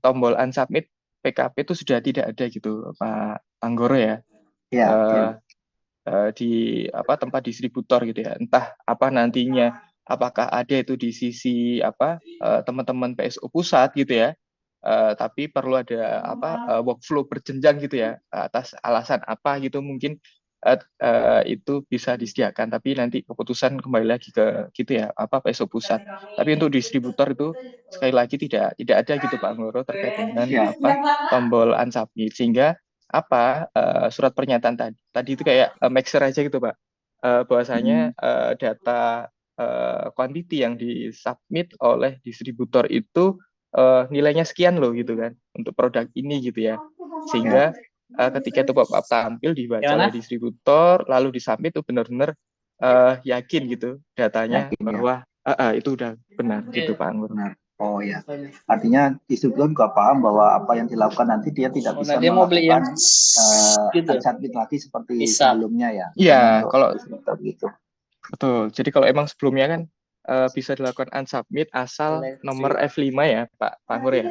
tombol unsubmit PKP itu sudah tidak ada gitu, Pak Anggoro ya. Ya. Di tempat distributor gitu ya. Entah apa nantinya, apakah ada itu di sisi teman-teman PSO pusat gitu ya. Tapi perlu ada workflow berjenjang gitu ya, atas alasan apa gitu mungkin itu bisa disediakan, tapi nanti keputusan kembali lagi ke gitu ya PSO pusat. Tapi untuk distributor itu sekali lagi tidak ada gitu Pak Anggoro terkait dengan tombol unsubmit, sehingga surat pernyataan tadi itu kayak make sure aja gitu Pak, bahwasanya data quantity yang disubmit oleh distributor itu nilainya sekian loh gitu kan untuk produk ini gitu ya, sehingga ketika itu pop-up tampil dibaca oleh distributor lalu disubmit itu benar-benar yakin gitu datanya bahwa itu udah benar gitu Pak Anggur. Oh ya, artinya distributor juga paham bahwa apa yang dilakukan nanti dia tidak bisa melakukan unsubmit lagi seperti sebelumnya ya. Iya, kalau begitu. Betul. Jadi kalau emang sebelumnya kan bisa dilakukan unsubmit asal nomor F5 ya Pak Anggur ya,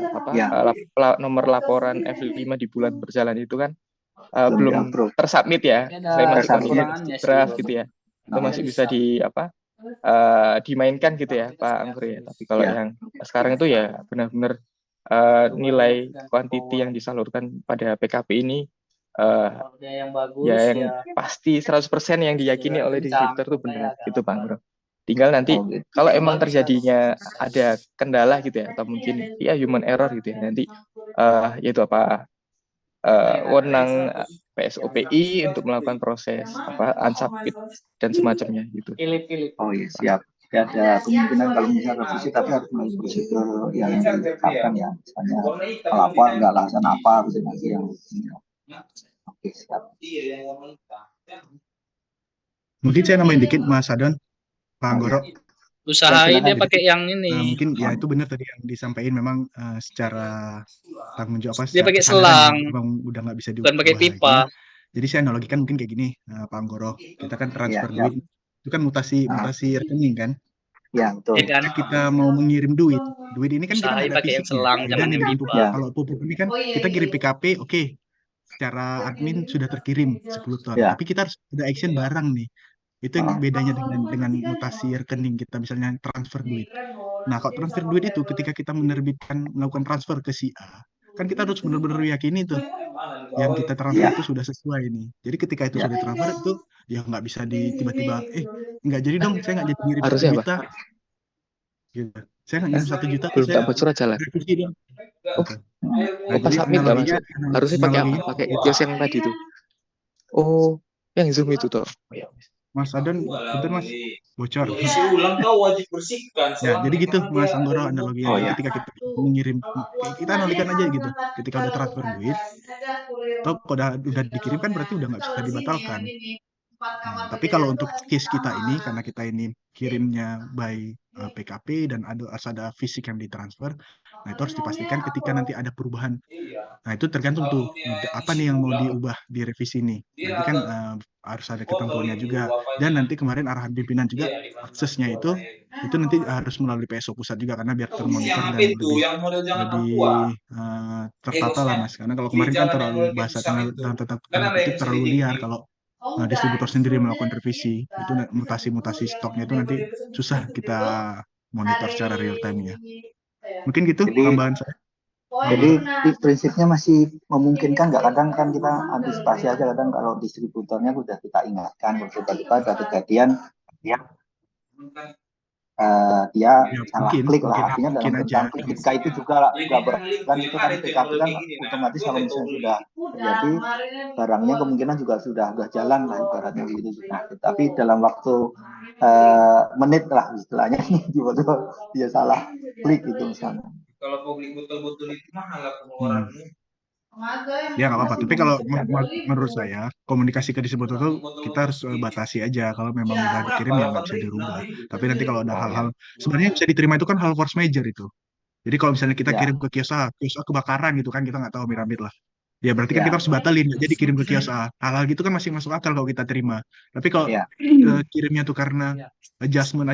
nomor laporan F5 di bulan berjalan itu kan belum tersubmit ya, saya masih kondisi draft gitu ya. Itu masih bisa dimainkan gitu ya Pak Anggur ya. Tapi kalau yang sekarang itu ya benar-benar nilai quantity yang disalurkan pada PKP ini yang pasti 100% yang diyakini oleh distributor itu benar gitu Pak Anggur. Tinggal nanti kalau emang terjadinya ada kendala gitu ya, atau mungkin human error gitu ya, nanti yaitu wewenang PSOPI untuk melakukan proses unsubmit dan semacamnya gitu. Oh iya, siap. Ya, ada kemungkinan kalau misalnya revisi tapi harus melalui prosedur yang ditetapkan ya, misalnya pelapor nggak alasan apa gitu nanti yang oke, siap. Mungkin saya nambahin dikit Mas Adon, Pak Anggoro. Usahain dia pakai yang ini. Mungkin ya itu benar tadi yang disampaikan, memang secara tanggung jawab dia pakai kesadaran selang, memang udah nggak bisa bukan pakai diubah pipa. lagi. Jadi saya analogikan mungkin kayak gini, Pak Anggoro, kita kan transfer duit itu kan mutasi rekening kan. Ya, betul. Ketika kita mau mengirim duit ini kan kita Usahain nggak ada pakai yang fisiknya. selang, Beda jangan nih yang dengan pipa. pupuk. Kalau pupuk ini kan kita kirim PKP, oke, secara admin sudah terkirim 10 ton. Tapi kita harus ada action barang nih. Itu yang bedanya dengan mutasi rekening kita, misalnya transfer duit. Nah, kalau transfer duit itu ketika kita melakukan transfer ke si A, kan kita harus benar-benar yakini tuh yang kita transfer itu sudah sesuai nih. Jadi ketika itu sudah transfer itu ya nggak bisa tiba-tiba nggak jadi dong, saya nggak jadi ngirim 1 juta. Gitu. Saya nggak ngirim 1 juta, belum saya dapat surat jalan. revisi dong. Pas submit nggak masuk. Harusnya pakai kios yang tadi tuh. Oh, yang Zoom itu tuh. Mas Adon, bentar Mas, bocor. Wajib bersihkan. Ya, jadi gitu Mas Anggoro analoginya. Jadi ketika kita mengirim, kita analogikan aja gitu. Ketika udah transfer duit, atau kalau udah dikirim kan berarti udah nggak bisa dibatalkan. Nah, tapi kalau untuk case kita ini, karena kita ini kirimnya by PKP dan ada fisik yang ditransfer, nah itu harus dipastikan ketika nanti ada perubahan. Nah, itu tergantung tuh apa nih yang mau diubah di revisi ini. Nanti kan harus ada ketentuannya juga. Dan nanti kemarin arahan pimpinan juga aksesnya itu nanti harus melalui PSO pusat juga, karena biar termonitor dan lebih tertata lah Mas. Karena kalau kemarin kan terlalu dalam tanda kutip terlalu liar kalau distributor sendiri melakukan revisi. Itu mutasi-mutasi stoknya itu nanti susah kita monitor secara real time ya. Mungkin gitu tambahan saya. Jadi prinsipnya masih memungkinkan nggak? Kadang kan kita antisipasi aja, kadang kalau distributornya udah kita ingatkan, tiba-tiba ada kejadian ya dia Ya salah mungkin, klik mungkin, lah, artinya mungkin dalam aja. tentang klik. Ketika itu juga kan itu kan PKP kan otomatis kalau misalnya sudah terjadi barangnya kemungkinan juga sudah jalan lah ibaratnya gitu. Nah, tapi dalam waktu menit lah istilahnya tiba-tiba dia salah klik itu misalnya. Kalau publik betul-betul itu mahal lah Hmm. pengeluarannya. Ya nggak apa-apa. Masih Tapi kalau memungkinkan. menurut saya komunikasi ke distributor tuh kita harus batasi aja. Kalau memang udah dikirim ya nggak bisa dirubah. Tapi nanti kalau ada Oh, hal-hal sebenarnya yang bisa diterima itu kan hal force major itu. Jadi kalau misalnya kita ya, kirim ke kios A kebakaran gitu kan kita nggak tahu amit-amit lah. Ya berarti kan kita ya, harus batalin, nggak jadi kirim ke kios A. Hal-hal gitu kan masih masuk akal kalau kita terima. Tapi kalau ya, kirimnya tuh karena adjustment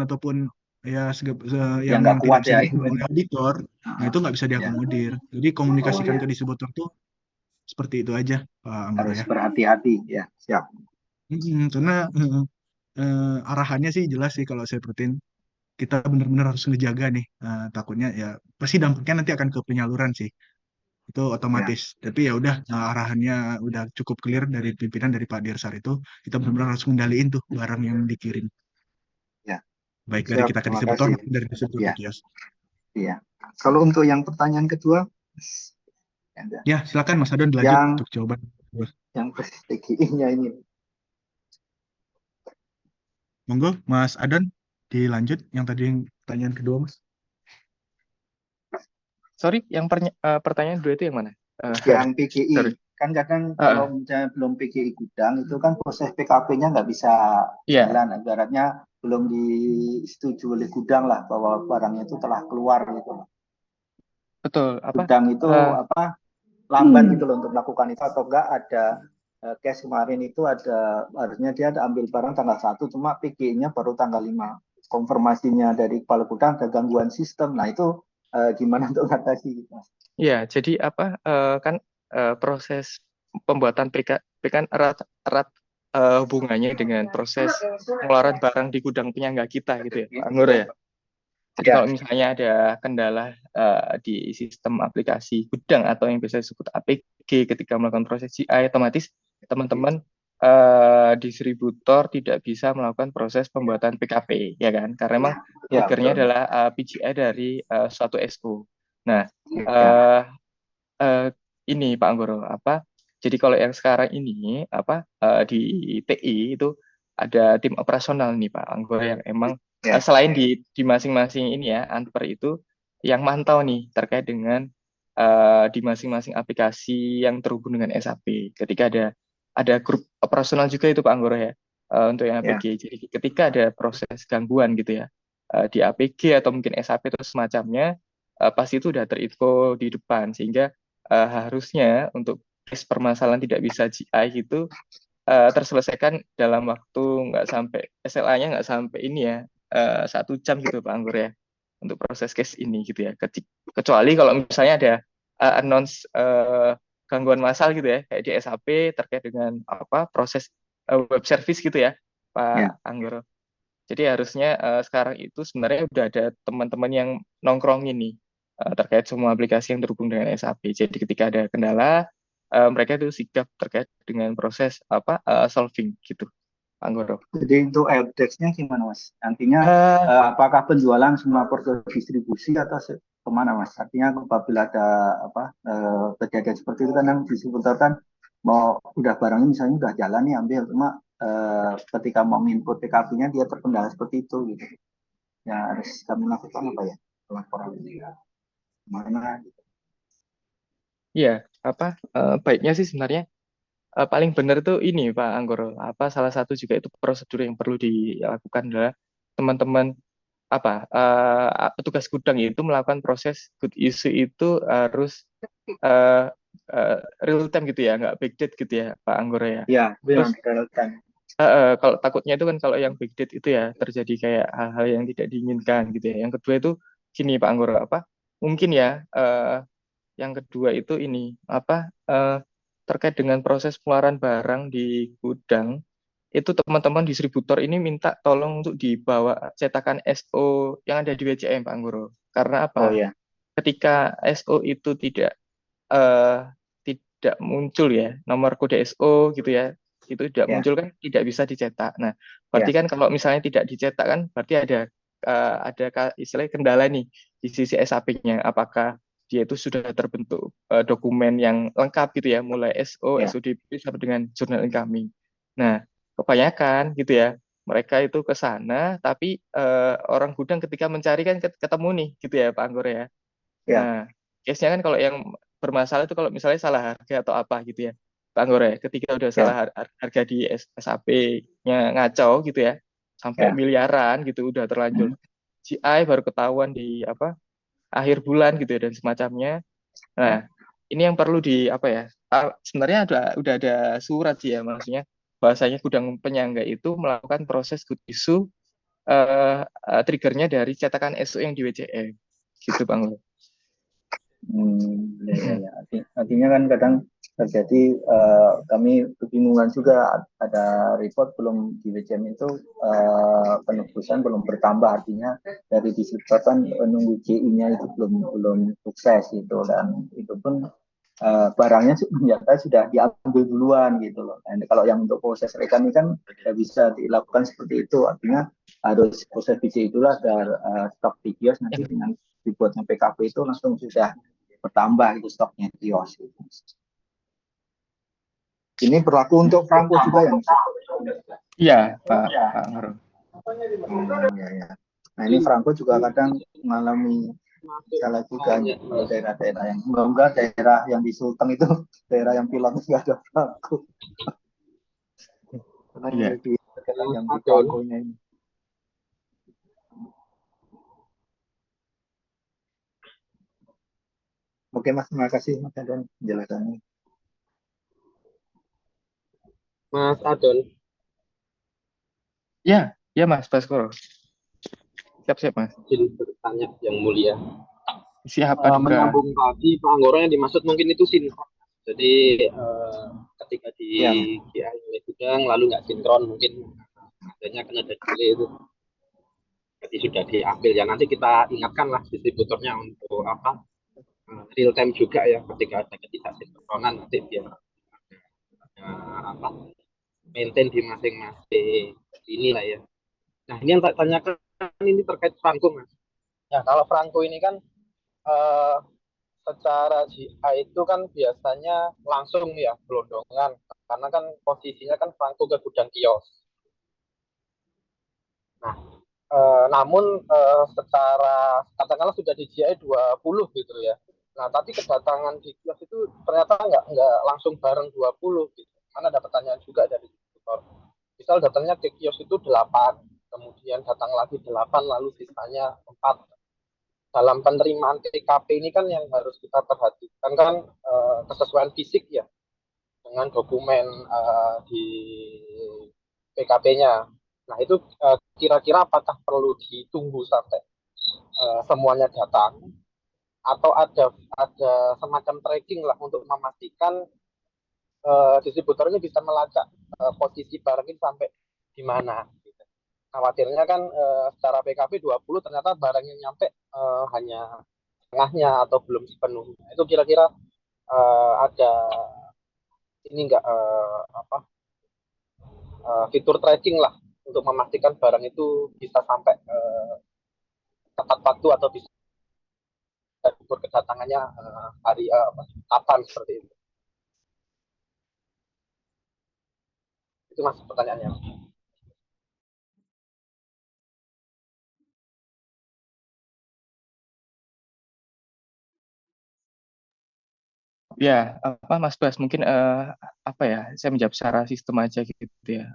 ataupun ya yang yang nggak tidak kuat bisa ya. diterima oleh auditor, nah itu nggak bisa Ya. diakomodir. Jadi Oh komunikasikan ya, ke distributor tuh seperti itu aja, Pak Anggoro harus ya. berhati-hati ya. Siap. Karena arahannya sih jelas sih kalau saya perhatiin kita benar-benar harus ngejaga nih. Takutnya ya pasti dampaknya nanti akan ke penyaluran sih. Itu Ya, otomatis. Tapi ya udah arahannya udah cukup clear dari pimpinan dari Pak Dirsar itu kita benar-benar harus kendaliin tuh barang yang dikirim. ya. Baik dari Siap. kita ke Terima distributor kasih. maupun dari distributor ke Ya, kios. iya. Kalau untuk yang pertanyaan kedua, ada. Ya, silakan Mas Adon dilanjut yang untuk jawaban. yang PGI-nya ini. Monggo, Mas Adon dilanjut yang tadi yang pertanyaan kedua, Mas. Sorry, yang pertanyaan dua itu yang mana? Yang PGI. Sorry. Kan kadang kalau misalnya belum PGI gudang itu kan proses PKP-nya nggak bisa jalan. Ibaratnya belum disetujui oleh gudang lah bahwa barangnya itu telah keluar gitu. Betul. Gudang itu lambat gitu loh untuk melakukan itu, atau enggak ada case kemarin itu ada harusnya dia ada ambil barang tanggal 1 cuma PGI-nya baru tanggal 5. Konfirmasinya dari kepala gudang ada gangguan sistem. Nah, itu gimana untuk mengatasi gitu, Mas? Iya, jadi kan proses pembuatan PKP kan erat hubungannya dengan proses pengeluaran barang di gudang penyangga kita gitu ya, Pak Anggoro ya. Jadi kalau misalnya ada kendala di sistem aplikasi gudang atau yang biasa disebut APG ketika melakukan proses GI, otomatis teman-teman distributor tidak bisa melakukan proses pembuatan PKP, ya kan? Karena memang triggernya adalah PGI dari suatu SO. Nah, ini Pak Anggoro, jadi kalau yang sekarang ini di TI itu ada tim operasional nih Pak Anggoro yang emang selain di masing-masing ini ya Anper itu yang mantau nih terkait dengan di masing-masing aplikasi yang terhubung dengan SAP. Ketika ada grup operasional juga itu Pak Anggoro ya untuk yang APG. Jadi ketika ada proses gangguan gitu ya di APG atau mungkin SAP atau semacamnya pasti itu udah terinfo di depan sehingga harusnya untuk permasalahan tidak bisa GI itu terselesaikan dalam waktu nggak sampai SLA-nya nggak sampai ini ya 1 jam gitu Pak Anggur ya untuk proses case ini gitu ya. Kecuali kalau misalnya ada announce gangguan massal gitu ya kayak di SAP terkait dengan proses web service gitu ya Pak Anggur. Jadi harusnya sekarang itu sebenarnya udah ada teman-teman yang nongkrong ini terkait semua aplikasi yang terhubung dengan SAP. Jadi ketika ada kendala, mereka itu sigap terkait dengan proses solving gitu, Pak Anggoro. Jadi untuk helpdesk-nya gimana, Mas? Nantinya apakah penjualan semua ke distribusi atau kemana, Mas? Artinya apabila ada kejadian seperti itu kan yang distributor kan mau udah barangnya misalnya udah jalan nih ambil, cuma ketika mau input PKP-nya dia terkendala seperti itu gitu. Ya harus kami lakukan apa ya? Laporan mana gitu. Iya, baiknya sih sebenarnya paling benar tuh ini Pak Anggoro. Salah satu juga itu prosedur yang perlu dilakukan adalah teman-teman petugas gudang itu melakukan proses good issue itu harus real time gitu ya, nggak backdate gitu ya Pak Anggoro ya. Ya, Terus real time. kalau takutnya itu kan kalau yang backdate itu ya terjadi kayak hal-hal yang tidak diinginkan gitu ya. Yang kedua itu gini Pak Anggoro mungkin ya yang kedua itu ini terkait dengan proses pengeluaran barang di gudang itu teman-teman distributor ini minta tolong untuk dibawa cetakan SO yang ada di WCM Pak Anggoro. Karena Oh ya. ketika SO itu tidak muncul ya nomor kode SO gitu ya itu tidak muncul kan tidak bisa dicetak. Nah berarti kan kalau misalnya tidak dicetak kan berarti ada istilahnya kendala nih di sisi SAP-nya, apakah dia itu sudah terbentuk dokumen yang lengkap gitu ya, mulai SO, SODP sampai dengan jurnal incoming. Nah, kebanyakan gitu ya, mereka itu ke sana, tapi orang gudang ketika mencari kan ketemu nih gitu ya Pak Anggoro ya. Nah, case-nya kan kalau yang bermasalah itu kalau misalnya salah harga atau apa gitu ya Pak Anggoro ya, ketika udah salah harga di SAP-nya ngaco gitu ya, sampai miliaran gitu udah terlanjur GI baru ketahuan di akhir bulan gitu ya dan semacamnya. Nah, ini yang perlu sebenarnya udah ada surat sih ya, maksudnya bahasanya gudang penyangga itu melakukan proses good issue triggernya dari cetakan SO yang di WCM gitu Bang. Ya. Artinya kan kadang terjadi kami kebingungan juga, ada report belum di WCM itu penebusan belum bertambah, artinya dari distributor kan menunggu GI-nya itu belum sukses gitu, dan itu pun barangnya ternyata sudah diambil duluan gitu loh. Dan kalau yang untuk proses rekan ini kan tidak bisa dilakukan seperti itu, artinya harus proses BC itulah agar stok di kios nanti dengan dibuatnya PKP itu langsung sudah bertambah itu stoknya kios. Gitu. Ini berlaku untuk Franco juga yang Iya Pak Ngaro. Ya. Nah ini Franco juga kadang mengalami salah juga kalau daerah-daerah yang enggak daerah yang di Sulteng itu daerah yang pilotnya nggak ada Franco. Karena di yang di Franco-nya ini. Oke Mas, terima kasih Mas Adon penjelasannya. Mas Adon. Ya Mas Baskoro. Siap Mas. Izin bertanya yang mulia. Siapa menyambung tadi Pak Anggoro yang dimaksud mungkin itu sinkron. Jadi ketika di GI oleh gudang lalu nggak sinkron, mungkin adanya kan ada delay itu. Jadi sudah diambil ya, nanti kita ingatkanlah distributornya untuk real time juga ya, ketika ada ketidaksinkronan nanti biar maintain di masing-masing ini lah ya. Nah ini yang tak tanyakan ini terkait Franco Mas. Ya kalau Franco ini kan secara GI itu kan biasanya langsung ya gelondongan, karena kan posisinya kan Franco ke gudang kios. Nah, namun secara katakanlah sudah di GI 20 gitu ya. Nah, tapi kedatangan di kios itu ternyata nggak langsung bareng 20 gitu. Mana ada pertanyaan juga dari distributor. Misal datangnya ke kios itu 8, kemudian datang lagi 8, lalu sisanya 4. Dalam penerimaan TKP ini kan yang harus kita perhatikan kan kesesuaian fisik ya dengan dokumen di PKP-nya. Nah itu kira-kira apakah perlu ditunggu sampai semuanya datang atau ada semacam tracking lah untuk memastikan distributornya bisa melacak posisi barang ini sampai di mana. Khawatirnya kan secara PKP 20 ternyata barang yang nyampe hanya setengahnya atau belum sepenuhnya. Itu kira-kira ada ini enggak fitur tracking lah untuk memastikan barang itu bisa sampai tepat waktu atau bisa diukur kedatangannya hari kapan seperti itu. Itu Mas pertanyaannya. Ya, Mas Bas, mungkin saya menjawab secara sistem aja gitu ya.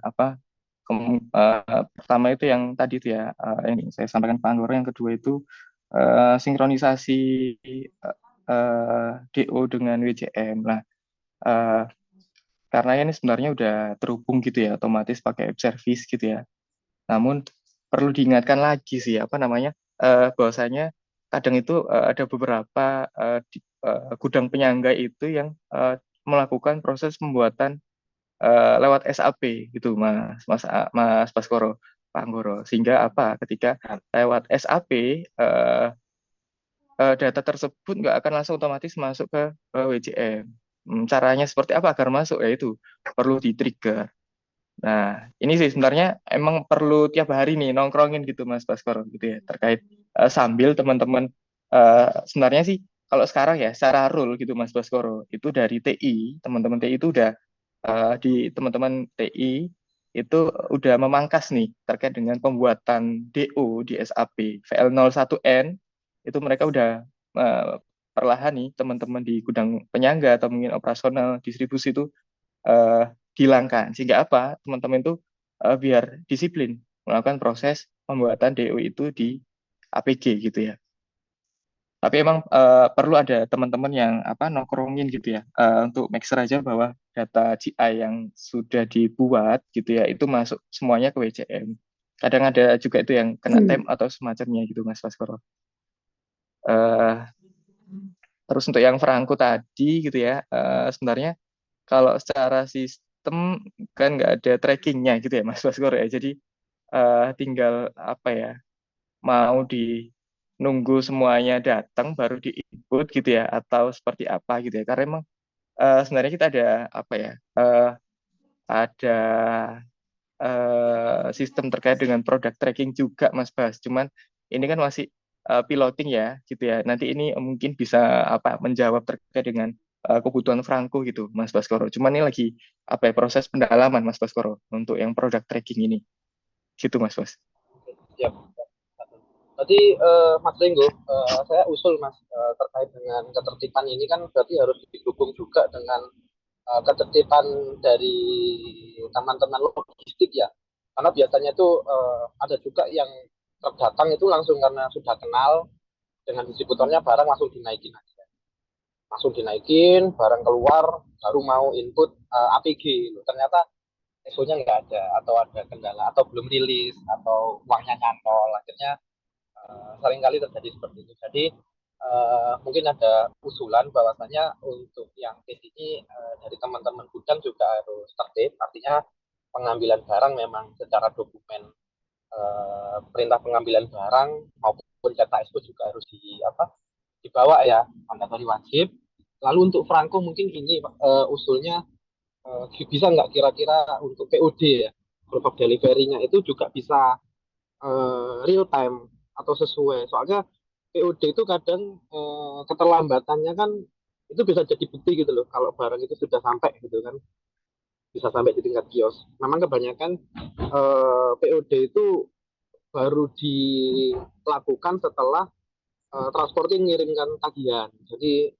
Pertama itu yang tadi itu ya, yang saya sampaikan Pak Anggoro, yang kedua itu sinkronisasi DO dengan WCM. Nah, karena ini sebenarnya udah terhubung gitu ya, otomatis pakai web service gitu ya. Namun perlu diingatkan lagi sih bahwasanya kadang itu ada beberapa gudang penyangga itu yang melakukan proses pembuatan lewat SAP gitu Mas Baskoro, Pak Anggoro, sehingga ketika lewat SAP data tersebut nggak akan langsung otomatis masuk ke WCM. Caranya seperti apa agar masuk, yaitu perlu di trigger. Nah, ini sih sebenarnya emang perlu tiap hari nih nongkrongin gitu Mas Baskoro gitu ya terkait sambil teman-teman sebenarnya sih kalau sekarang ya secara rule gitu Mas Baskoro itu dari TI teman-teman TI itu udah di teman-teman TI itu udah memangkas nih terkait dengan pembuatan DO di SAP VL01N itu mereka udah perlahan nih teman-teman di gudang penyangga atau mungkin operasional distribusi itu hilangkan sehingga apa teman-teman itu biar disiplin melakukan proses pembuatan DO itu di APG gitu ya. Tapi emang perlu ada teman-teman yang nongkrongin gitu ya untuk make sure aja bahwa data GI yang sudah dibuat gitu ya itu masuk semuanya ke WCM. Kadang ada juga itu yang kena temp atau semacamnya gitu Mas Baskoro. Terus untuk yang Franco tadi gitu ya sebenarnya kalau secara sistem kan nggak ada trackingnya gitu ya Mas Baskoro ya. Jadi tinggal mau nunggu semuanya datang baru di input gitu ya atau seperti apa gitu ya. Karena emang sebenarnya kita ada ada sistem terkait dengan product tracking juga Mas Bas. Cuman ini kan masih piloting ya gitu ya. Nanti ini mungkin bisa menjawab terkait dengan kebutuhan Franco gitu Mas Baskoro. Cuman ini lagi proses pendalaman Mas Baskoro untuk yang product tracking ini. Gitu Mas Bas. Siap. Berarti Mas Ringgo, saya usul Mas terkait dengan ketertiban ini kan berarti harus didukung juga dengan ketertiban dari teman-teman logistik ya. Karena biasanya itu ada juga yang terdatang itu langsung karena sudah kenal dengan distributornya barang langsung dinaikin aja. Langsung dinaikin, barang keluar, baru mau input APG. Ternyata ESO-nya nggak ada, atau ada kendala, atau belum rilis, atau uangnya nyantol. Akhirnya seringkali terjadi seperti itu. Jadi mungkin ada usulan bahwasanya untuk yang case ini dari teman-teman gudang juga harus tertib. Artinya pengambilan barang memang secara dokumen perintah pengambilan barang maupun data ekspor juga harus dibawa ya, mandatori wajib. Lalu untuk Franco mungkin ini usulnya bisa nggak kira-kira untuk POD ya, proof of delivery-nya itu juga bisa real time atau sesuai. Soalnya POD itu kadang keterlambatannya kan itu bisa jadi bukti gitu loh kalau barang itu sudah sampai gitu kan, bisa sampai di tingkat kios. Memang kebanyakan POD itu baru dilakukan setelah transportir ngirimkan tagihan. Jadi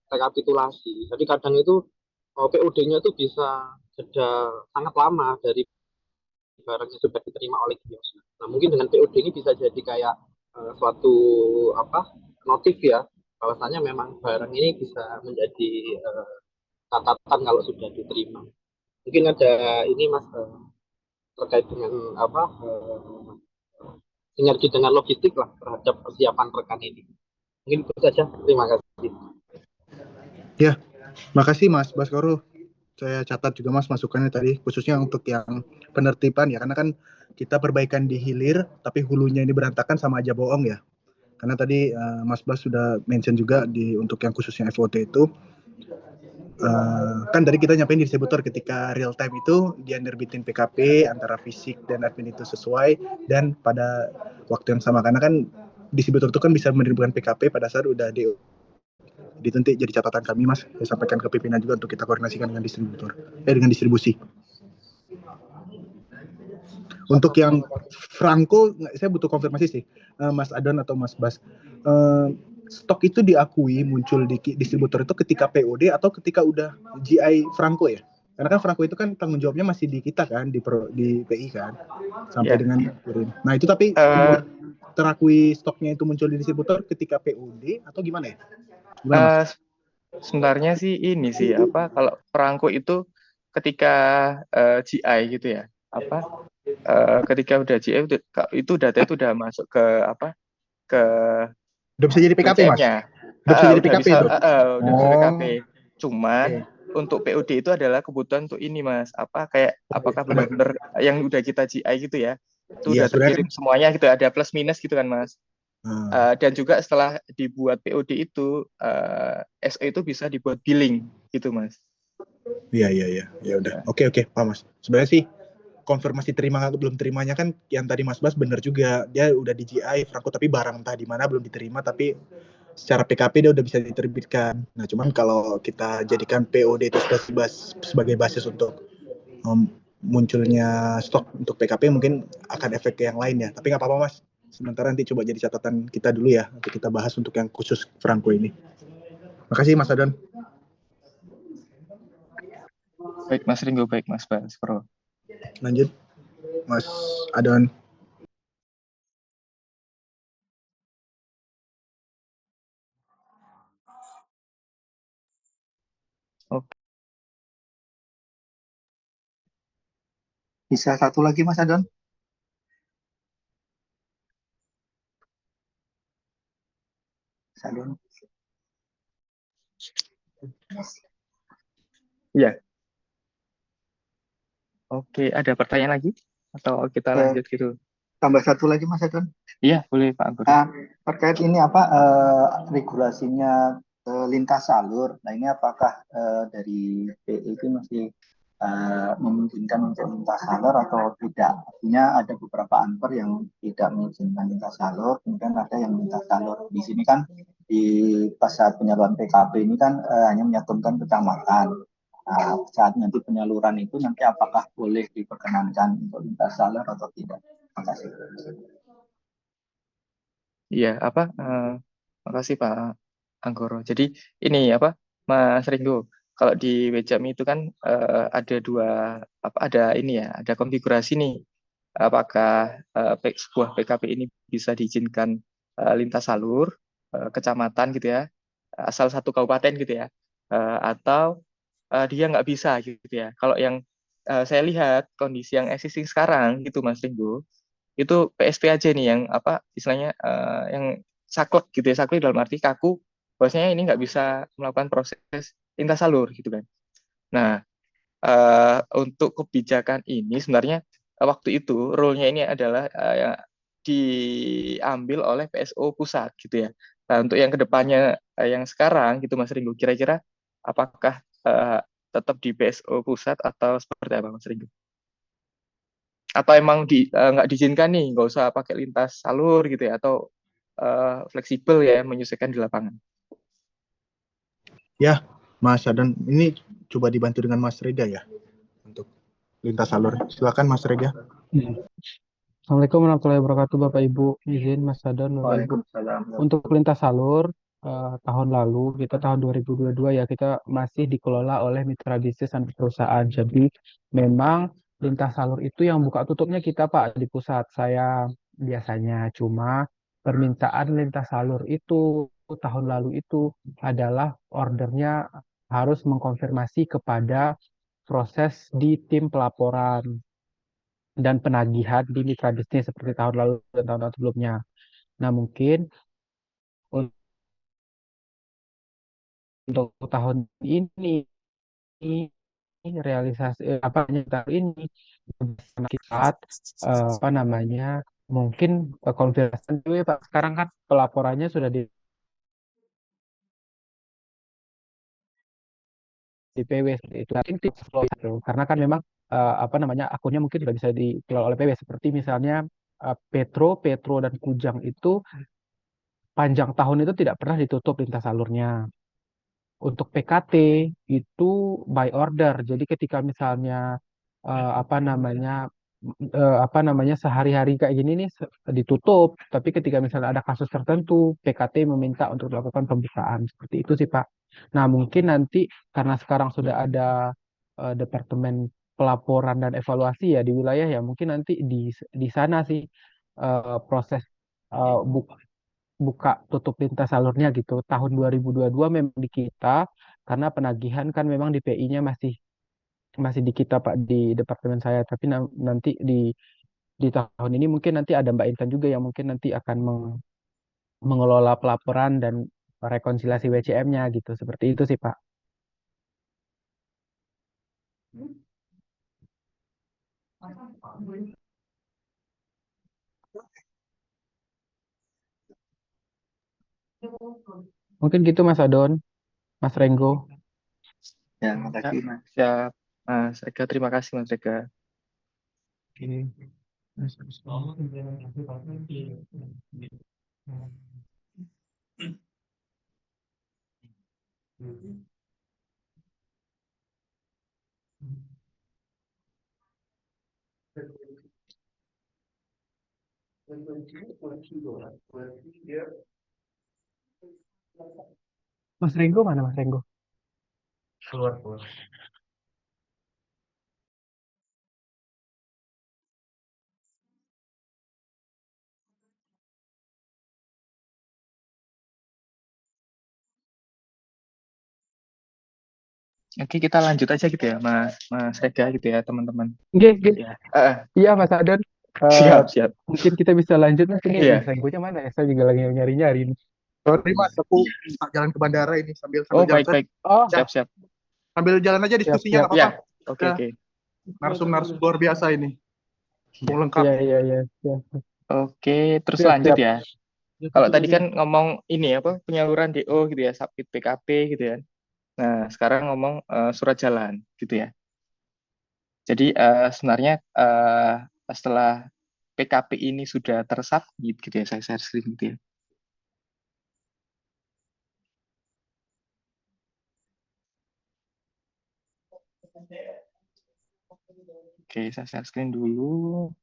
rekapitulasi. Jadi kadang itu POD-nya itu bisa jeda sangat lama dari barangnya sudah diterima oleh kios. Nah, mungkin dengan POD ini bisa jadi kayak suatu notif ya, bahwasanya memang barang ini bisa menjadi catatan kalau sudah diterima. Mungkin ada ini Mas terkait dengan sinergi dengan logistik lah terhadap persiapan rekan ini. Mungkin itu saja. Terima kasih. Ya, makasih Mas Baskoro. Saya catat juga Mas masukannya tadi, khususnya untuk yang penertiban ya, karena kan kita perbaikan di hilir, tapi hulunya ini berantakan sama aja bohong ya. Karena tadi Mas Bas sudah mention juga untuk yang khususnya FOT itu, kan tadi kita nyampein di distributor ketika real time itu dia nerbitin PKP antara fisik dan admin itu sesuai dan pada waktu yang sama, karena kan distributor itu kan bisa menerbitkan PKP pada saat udah DO. Jadi nanti jadi catatan kami Mas, saya sampaikan ke pimpinan juga untuk kita koordinasikan dengan distributor, dengan distribusi. Untuk yang Franco, saya butuh konfirmasi sih, Mas Adon atau Mas Bas. Stok itu diakui muncul di distributor itu ketika POD atau ketika udah GI Franco ya? Karena kan Franco itu kan tanggung jawabnya masih di kita kan, di PI kan, sampai dengan kirim. Nah itu tapi terakui stoknya itu muncul di distributor ketika POD atau gimana ya? Gimana, Mas? Sebenarnya sih ini sih kalau Franco itu ketika GI gitu ya ketika udah GI itu data itu udah masuk ke ke udah bisa jadi PKP Mas? WCM-nya. Udah bisa jadi PKP itu? Udah bisa PKP. Cuman untuk POD itu adalah kebutuhan untuk ini Mas, apakah benar-benar yang udah kita GI gitu ya, itu udah terkirim semuanya gitu, ada plus minus gitu kan Mas. Dan juga setelah dibuat POD itu SO itu bisa dibuat billing gitu Mas. Iya ya udah. Oke, paham Mas. Sebenarnya sih konfirmasi terima atau belum terimanya kan yang tadi Mas Bas benar juga, dia udah di GI Franco tapi barang entah di mana belum diterima, tapi secara PKP dia udah bisa diterbitkan. Nah cuman kalau kita jadikan POD itu sebagai basis untuk munculnya stok untuk PKP, mungkin akan efek ke yang lain ya, tapi nggak apa-apa Mas, sementara nanti coba jadi catatan kita dulu ya untuk kita bahas untuk yang khusus Franco ini. Makasih Mas Adon. Baik Mas Ringo, baik Mas Bas Pro. Lanjut Mas Adon. Oke. Bisa satu lagi Mas Adon? Mas Adon. Iya. Oke, ada pertanyaan lagi atau kita lanjut gitu? Tambah satu lagi Mas Adon. Iya, boleh Pak Anggur. Terkait ini regulasinya lintas jalur. Nah ini apakah dari PI itu masih memungkinkan untuk lintas jalur atau tidak? Artinya ada beberapa anper yang tidak mengizinkan lintas jalur, kemudian ada yang lintas jalur. Di sini kan di pas saat penyaluran PKP ini kan hanya menyatukan kecamatan. Nah, saat nanti penyaluran itu nanti apakah boleh diperkenankan untuk lintas jalur atau tidak? Terima kasih. Iya, makasih Pak Anggoro. Jadi ini Mas Ringo, kalau di Wejami itu kan ada ada konfigurasi nih. Apakah sebuah PKP ini bisa diizinkan lintas jalur kecamatan gitu ya, asal satu kabupaten gitu ya, atau dia nggak bisa gitu ya. Kalau yang saya lihat kondisi yang existing sekarang gitu Mas Ringo, itu PSP aja nih yang istilahnya yang saklek gitu ya, saklek dalam arti kaku, bahwasanya ini nggak bisa melakukan proses lintas jalur gitu kan. Nah, untuk kebijakan ini sebenarnya waktu itu role-nya ini adalah diambil oleh PSO pusat gitu ya. Nah, untuk yang kedepannya yang sekarang gitu Mas Ringo, kira-kira apakah tetap di PSO pusat atau seperti apa Mas Ringo? Atau emang nggak diizinkan nih, nggak usah pakai lintas jalur gitu ya, atau fleksibel ya menyesuaikan di lapangan? Ya Mas Adon, ini coba dibantu dengan Mas Rega ya untuk lintas jalur. Silakan Mas Rega. Assalamualaikum warahmatullahi wabarakatuh Bapak Ibu, izin Mas Sadon Bapak Ibu. Untuk lintas jalur tahun lalu kita tahun 2022 ya kita masih dikelola oleh mitra bisnis dan perusahaan. Jadi memang lintas jalur itu yang buka tutupnya kita Pak di pusat. Saya biasanya cuma permintaan lintas jalur itu tahun lalu itu adalah ordernya harus mengkonfirmasi kepada proses di tim pelaporan dan penagihan di mitra bisnis seperti tahun lalu dan tahun-tahun sebelumnya. Nah, mungkin untuk tahun ini realisasi ini kita mungkin konfirmasi dulu ya Pak. Sekarang kan pelaporannya sudah di PW seperti itu. Mungkin tips itu karena kan memang akunnya mungkin tidak bisa dikelola oleh PW seperti misalnya Petro dan Kujang itu panjang tahun itu tidak pernah ditutup lintas alurnya. Untuk PKT itu by order. Jadi ketika misalnya eh, apa namanya sehari-hari kayak gini nih ditutup, tapi ketika misalnya ada kasus tertentu, PKT meminta untuk melakukan pembukaan. Seperti itu sih Pak. Nah, mungkin nanti karena sekarang sudah ada departemen pelaporan dan evaluasi ya di wilayah ya, mungkin nanti di sana sih proses eh, buka tutup lintas alurnya gitu. Tahun 2022 memang di kita karena penagihan kan memang di PI-nya masih masih di kita Pak di departemen saya. Tapi nanti di tahun ini mungkin nanti ada Mbak Intan juga yang mungkin nanti akan mengelola pelaporan dan rekonsiliasi WCM-nya gitu. Seperti itu sih Pak. Mungkin gitu Mas Adon, Mas Renggo. Ya, makasih Mas. Siap, Mas Rega. Terima kasih Mas Rega. Oke. Mas Renggo mana Mas Renggo? Oke, kita lanjut aja gitu ya, Mas Rega gitu ya, teman-teman. Oke. Ya, Iya Mas Adon. siap, siap. Mungkin kita bisa lanjut Mas. Ini Iya. Mas Renggonya mana ya? Saya juga lagi nyari-nyari. Sorry Mas, aku jalan ke bandara ini sambil Oh, jalan. baik. Oh, Siap, siap. Sambil jalan aja diskusinya nggak apa-apa. Ya, oke. Narsum-narsum luar biasa ini. Lengkap. iya. Oke, terus Siap. lanjut ya. Kalau tadi kan ngomong ini apa penyaluran DO gitu ya, submit PKP gitu ya. Nah, sekarang ngomong surat jalan gitu ya. Jadi sebenarnya setelah PKP ini sudah tersubmit gitu ya, saya share screen gitu ya. Oke, saya share screen dulu.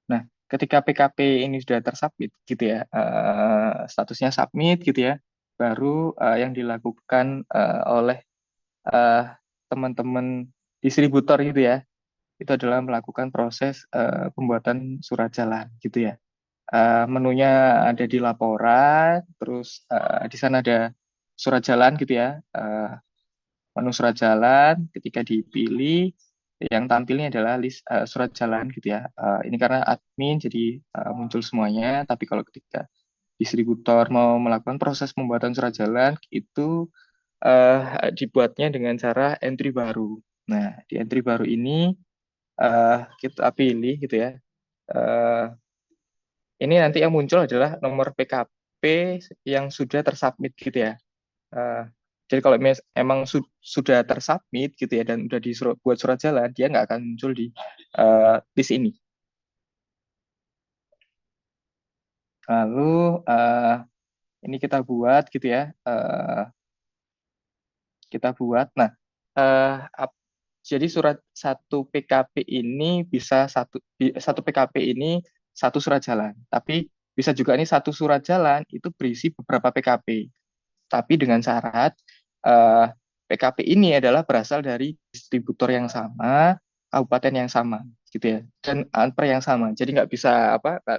Nah, ketika PKP ini sudah tersubmit gitu ya, statusnya submit gitu ya, baru yang dilakukan oleh teman-teman distributor gitu ya, itu adalah melakukan proses pembuatan surat jalan gitu ya. Menunya ada di laporan, terus di sana ada surat jalan gitu ya. Menu surat jalan, ketika dipilih, yang tampilnya adalah list surat jalan gitu ya. Ini karena admin jadi muncul semuanya, tapi kalau ketika distributor mau melakukan proses pembuatan surat jalan, itu dibuatnya dengan cara entry baru. Nah, di entry baru ini kita pilih gitu ya. Ini nanti yang muncul adalah nomor PKP yang sudah tersubmit gitu ya. Jadi kalau emang sudah tersubmit gitu ya dan udah buat surat jalan, dia nggak akan muncul di list ini. Lalu ini kita buat gitu ya. Kita buat. Nah, jadi surat satu PKP ini bisa satu PKP ini satu surat jalan. Tapi bisa juga ini satu surat jalan itu berisi beberapa PKP. Tapi dengan syarat PKP ini adalah berasal dari distributor yang sama, kabupaten yang sama, gitu ya, dan anper yang sama. Jadi nggak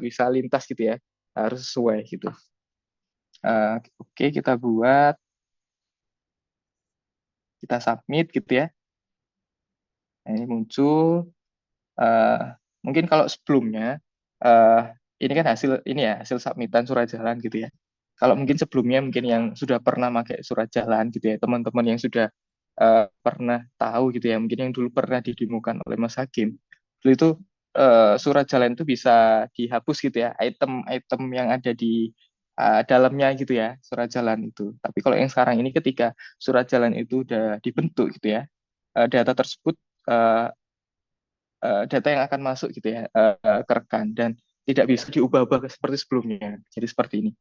bisa lintas gitu ya, harus sesuai gitu. Oke, kita buat, kita submit gitu ya. Nah, ini muncul. Mungkin kalau sebelumnya ini kan hasil submitan surat jalan gitu ya. Kalau mungkin sebelumnya mungkin yang sudah pernah pakai surat jalan gitu ya, teman-teman yang sudah pernah tahu gitu ya, mungkin yang dulu pernah didemukan oleh Mas Hakim, dulu itu surat jalan itu bisa dihapus gitu ya, item-item yang ada di dalamnya gitu ya, surat jalan itu. Tapi kalau yang sekarang ini ketika surat jalan itu udah dibentuk gitu ya, data tersebut data yang akan masuk gitu ya ke rekan dan tidak bisa diubah-ubah seperti sebelumnya. Jadi seperti ini.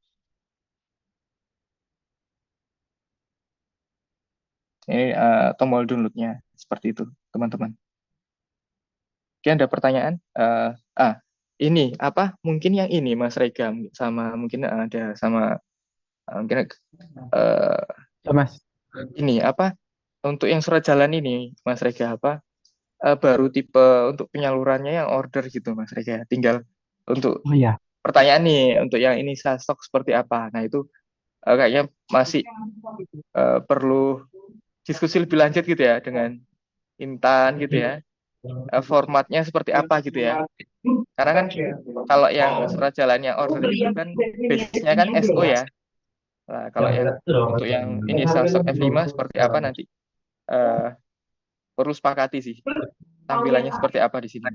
Ini tombol downloadnya seperti itu, teman-teman. Oke, ada pertanyaan? Ini apa? Mungkin yang ini, Mas Rega, sama mungkin ada sama mungkin Mas. ini apa? Untuk yang surat jalan ini, Mas Rega apa? Baru tipe untuk penyalurannya yang order gitu, Mas Rega. Tinggal untuk pertanyaan nih, untuk yang ini stok seperti apa? Nah itu kayaknya masih perlu diskusi lebih lanjut gitu ya dengan Intan gitu ya. Formatnya seperti apa gitu ya. Karena kan kalau yang surat jalan yang order itu kan base-nya kan SO ya. Nah, kalau yang untuk yang ini stok F5 seperti apa nanti perlu sepakati sih. Tampilannya seperti apa di sini.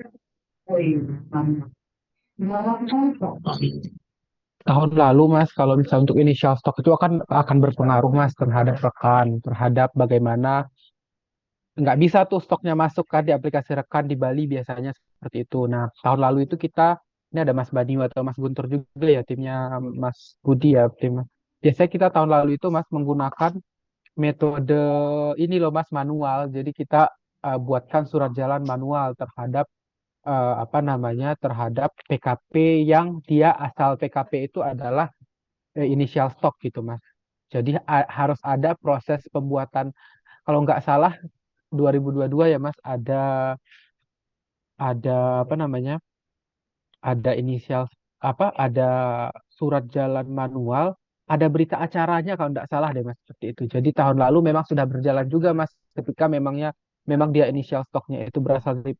Tahun lalu Mas, kalau misalnya untuk initial stock itu akan berpengaruh Mas terhadap rekan, terhadap bagaimana nggak bisa tuh stoknya masuk kan di aplikasi rekan di Bali biasanya seperti itu. Nah, tahun lalu itu kita ini ada Mas Badi atau Mas Guntur juga ya timnya Mas Budi ya tim. Biasanya kita tahun lalu itu Mas menggunakan metode ini loh Mas manual. Jadi kita buatkan surat jalan manual terhadap apa namanya terhadap PKP yang dia asal PKP itu adalah initial stock gitu Mas. Jadi harus ada proses pembuatan kalau nggak salah 2022 ya Mas ada apa namanya ada inisial apa ada surat jalan manual ada berita acaranya kalau nggak salah deh Mas seperti itu. Jadi tahun lalu memang sudah berjalan juga Mas ketika memang dia inisial stoknya itu berasal dari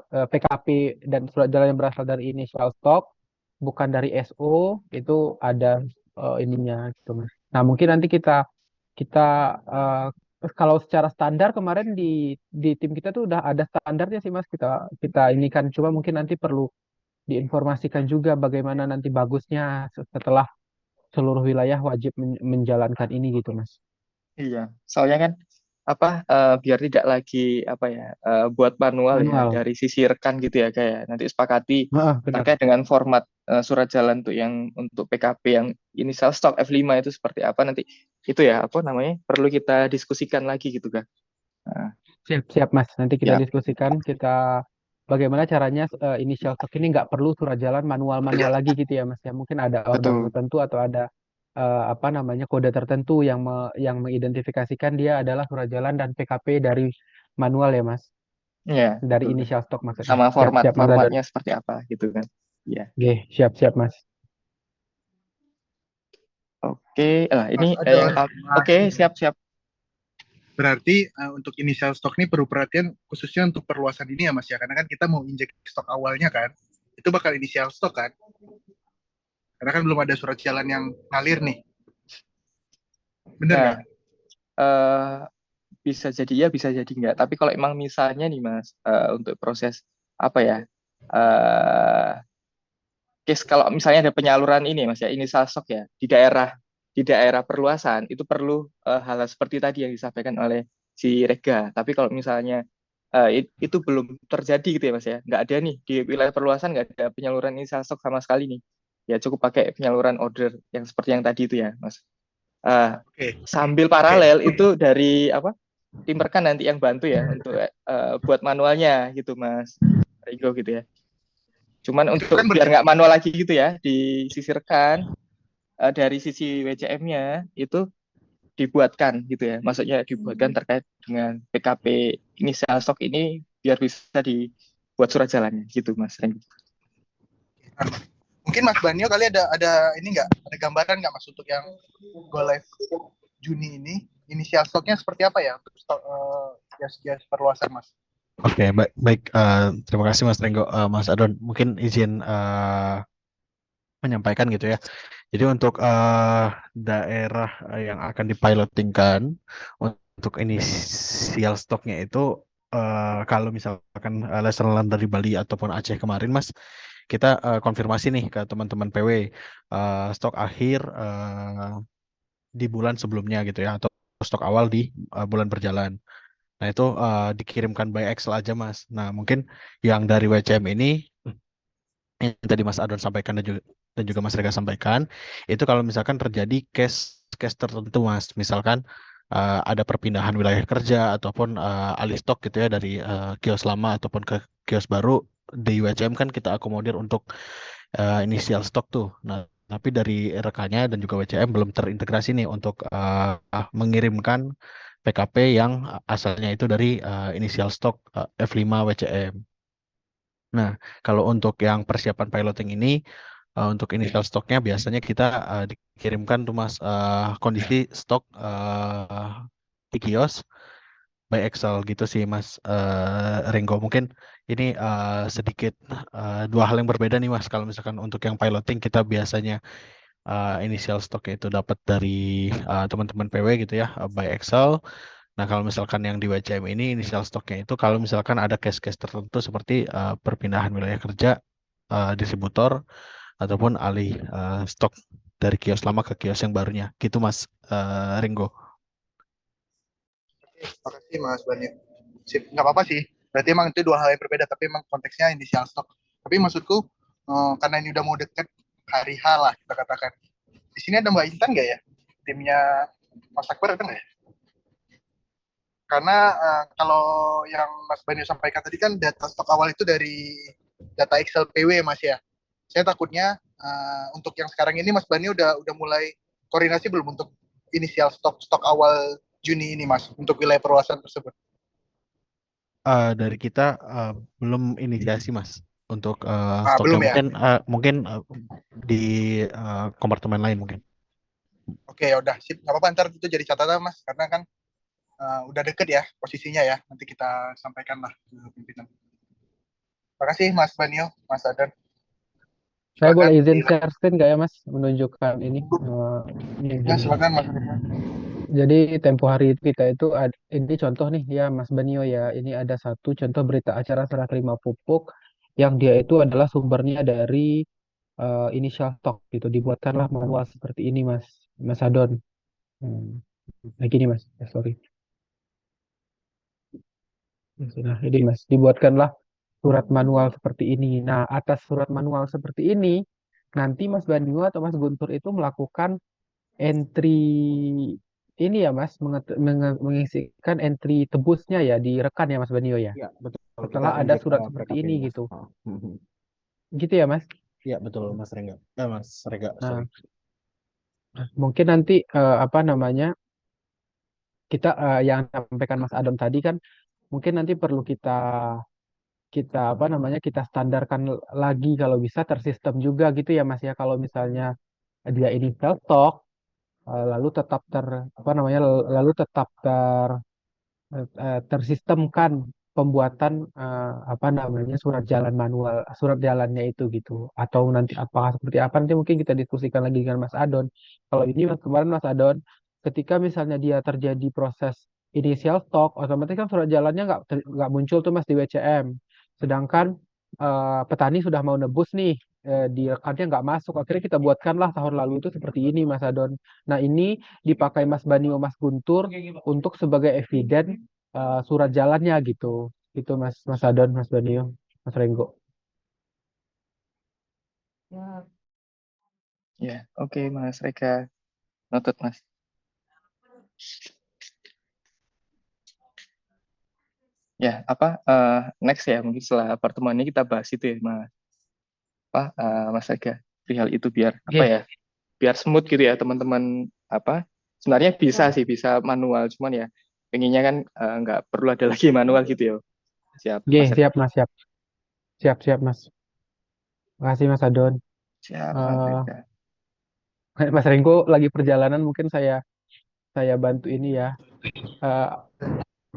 PKP dan surat jalan yang berasal dari inisial stok bukan dari SO itu ada ininya gitu Mas. Nah mungkin nanti kita kita eh, kalau secara standar kemarin di tim kita tuh udah ada standarnya sih Mas kita kita ini kan cuma mungkin nanti perlu diinformasikan juga bagaimana nanti bagusnya setelah seluruh wilayah wajib menjalankan ini gitu Mas. Iya, soalnya kan biar tidak lagi buat manual ya Manual. dari sisi rekan gitu ya kayak nanti sepakati Benar. terkait dengan format surat jalan tuh yang untuk PKP yang inisial stok F5 itu seperti apa nanti itu ya apa namanya perlu kita diskusikan lagi gitu kan. Nah, Siap Mas. Nanti kita ya, diskusikan kita bagaimana caranya initial stock ini nggak perlu surat jalan manual-manual lagi gitu ya Mas. Ya mungkin ada order betul. tertentu atau ada apa namanya kode tertentu yang mengidentifikasikan dia adalah surat jalan dan PKP dari manual ya Mas. Ya, Dari betul. initial stock maksudnya. Sama Siap Mas Adon. formatnya seperti apa gitu kan. Ya. Oke, siap Mas. Oke, Mas ini Adon, oke, siap-siap. berarti untuk inisial stok ini perlu perhatian khususnya untuk perluasan ini ya Mas ya, karena kan kita mau injek stok awalnya kan, itu bakal inisial stok kan, karena kan belum ada surat jalan yang ngalir nih, bener Nah, nggak? eh bisa jadi ya, bisa jadi enggak. Tapi kalau emang misalnya nih Mas, untuk proses apa ya, eh case kalau misalnya ada penyaluran ini Mas ya, inisial stok ya di daerah perluasan itu perlu hal seperti tadi yang disampaikan oleh si Rega. Tapi kalau misalnya itu belum terjadi gitu ya Mas ya, nggak ada nih di wilayah perluasan nggak ada penyaluran inisial stok sama sekali nih. Ya cukup pakai penyaluran order yang seperti yang tadi itu ya Mas. Eh, Oke. Sambil paralel itu dari tim rekan nanti yang bantu ya untuk buat manualnya gitu Mas Rigo gitu ya. Cuman Itu kan untuk biar nggak manual lagi gitu ya di sisi rekan dari sisi WCM-nya itu dibuatkan gitu ya. Maksudnya dibuatkan terkait dengan PKP inisial stok ini biar bisa dibuat surat jalannya gitu Mas Rigo. Mungkin Mas Banyo kali ada ini nggak, ada gambaran nggak Mas untuk yang go live Juni ini, inisial stoknya seperti apa ya untuk stok kios perluasan Mas? Oke, baik. Terima kasih Mas Renggo. Mas Adon, mungkin izin menyampaikan gitu ya. Jadi untuk daerah yang akan dipilotingkan untuk inisial stoknya itu kalau misalkan lesson dari Bali ataupun Aceh kemarin, Mas, kita konfirmasi nih ke teman-teman PW stok akhir di bulan sebelumnya gitu ya, atau stok awal di bulan berjalan. Nah, itu dikirimkan by Excel aja, Mas. Nah, mungkin yang dari WCM ini, yang tadi Mas Adon sampaikan dan juga Mas Rega sampaikan, itu kalau misalkan terjadi case tertentu, Mas. Misalkan ada perpindahan wilayah kerja ataupun alih stok gitu ya dari kios lama ataupun ke kios baru, di WCM kan kita akomodir untuk inisial stok tuh. Nah, tapi dari rekannya dan juga WCM belum terintegrasi nih untuk mengirimkan PKP yang asalnya itu dari inisial stok F5 WCM. Nah, kalau untuk yang persiapan piloting ini, untuk initial stoknya biasanya kita dikirimkan tuh Mas kondisi stok di kios by Excel gitu sih Mas Renggo. Mungkin ini sedikit dua hal yang berbeda nih Mas. Kalau misalkan untuk yang piloting kita biasanya initial stoknya itu dapat dari teman-teman PW gitu ya by Excel. Nah, kalau misalkan yang di WCM ini inisial stoknya itu kalau misalkan ada case-case tertentu seperti perpindahan wilayah kerja distributor ataupun alih stok dari kios lama ke kios yang barunya. Gitu Mas Ringo. Terima kasih Mas Banyo. sip, nggak apa-apa sih. Berarti emang itu dua hal yang berbeda, tapi emang konteksnya inisial stok. Tapi maksudku, karena ini udah mau deket hari H lah kita katakan. Di sini ada Mbak Intan nggak ya? Timnya Mas Akbar ada nggak ya? Karena kalau yang Mas Bani sampaikan tadi kan data stok awal itu dari data Excel PW Mas ya. Saya takutnya untuk yang sekarang ini Mas Bani udah mulai koordinasi belum untuk inisial stok awal Juni ini Mas untuk wilayah perluasan tersebut. Dari kita belum inisiasi Mas untuk Belum stoknya, ya. mungkin di kompartemen lain mungkin. Oke, ya udah sip, nggak apa-apa, ntar itu jadi catatan Mas, karena kan udah deket ya posisinya ya, nanti kita sampaikan lah ke pimpinan. Terima kasih Mas Banio, Mas Adan. Saya Silakan boleh izin di- share screen nggak ya Mas, menunjukkan ini? Ini Ya, gini. silakan Mas. Jadi tempo hari kita itu ini contoh nih ya Mas Banio ya. Ini ada satu contoh berita acara serah terima pupuk yang dia itu adalah sumbernya dari initial stock gitu. Dibuatkanlah manual seperti ini Mas, Mas Adon. Nah gini Mas, sorry. Nah ini Mas, dibuatkanlah surat manual seperti ini. Nah atas surat manual seperti ini, nanti Mas Banio atau Mas Guntur itu melakukan entry ini ya Mas, mengisikan entry tebusnya ya di rekan ya Mas Banio ya. Iya, betul. Kita Setelah ada injek surat seperti PKP ini Mas. gitu. Gitu ya Mas. Iya, betul Mas Rengga. Mas Rega, sorry. Nah, mungkin nanti apa namanya? Kita yang sampaikan Mas Adam tadi kan mungkin nanti perlu kita kita apa namanya? Kita standarkan lagi kalau bisa tersistem juga gitu ya Mas ya. Kalau misalnya dia ini self stock lalu tetap apa namanya? Lalu tetap tersistemkan pembuatan apa namanya surat jalan manual surat jalannya itu gitu atau nanti apakah seperti apa nanti mungkin kita diskusikan lagi dengan Mas Adon. Kalau ini kemarin Mas Adon ketika misalnya dia terjadi proses initial stock otomatis kan surat jalannya nggak muncul tuh Mas di WCM, sedangkan petani sudah mau nebus nih di rekannya nggak masuk, akhirnya kita buatkanlah tahun lalu itu seperti ini Mas Adon. Nah ini dipakai Mas Banio Mas Guntur untuk sebagai eviden surat jalannya gitu. Gitu Mas Mas Adon, Mas Banio, Mas Renggo. Ya, oke Mas Rega, noted Mas. Ya, apa next ya mungkin setelah pertemuan ini kita bahas itu ya Mas. Mas Rega, perihal itu biar apa ya? Biar smooth gitu ya teman-teman apa? Sebenarnya bisa sih bisa manual, cuman ya pengennya kan nggak perlu ada lagi manual gitu ya. Siap, Oke, Mas Rega. siap Mas, siap. Siap, siap Mas. Makasih Mas Adon. Siap, Mas Eh, Rega. Mas Renggo lagi perjalanan mungkin saya bantu ini ya. Eh,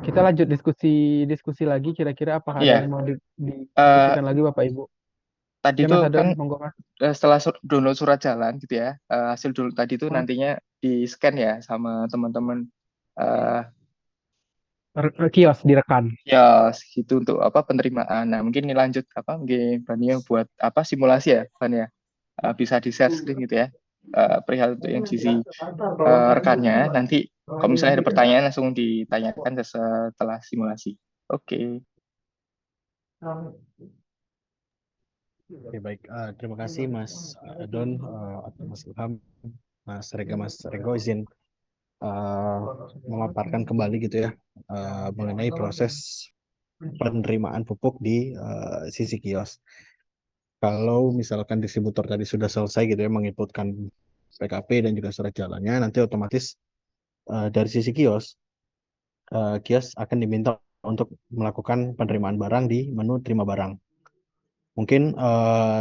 kita lanjut diskusi diskusi lagi kira-kira apakah ada Iya, yang mau eh, didiskusikan lagi Bapak Ibu? tadi Ya tuh Mas kan Adon, monggo Mas. setelah download surat jalan gitu ya, hasil download tadi tuh Hmm. nantinya di scan ya sama teman-teman eh, Kios direkan. ya segitu untuk apa penerimaan. Nah mungkin ini lanjut apa mungkin Bania buat apa simulasi ya Bania. Bisa di share screen gitu ya perihal untuk yang sisi rekannya nanti kalau misalnya ada pertanyaan langsung ditanyakan setelah simulasi. Oke. Oke, baik. Terima kasih Mas Adon, atau Mas Ilham, Mas Rega, Mas Renggo izin memaparkan kembali gitu ya mengenai proses penerimaan pupuk di sisi kios. Kalau misalkan distributor tadi sudah selesai gitu ya menginputkan PKP dan juga surat jalannya, nanti otomatis dari sisi kios akan diminta untuk melakukan penerimaan barang di menu terima barang. Mungkin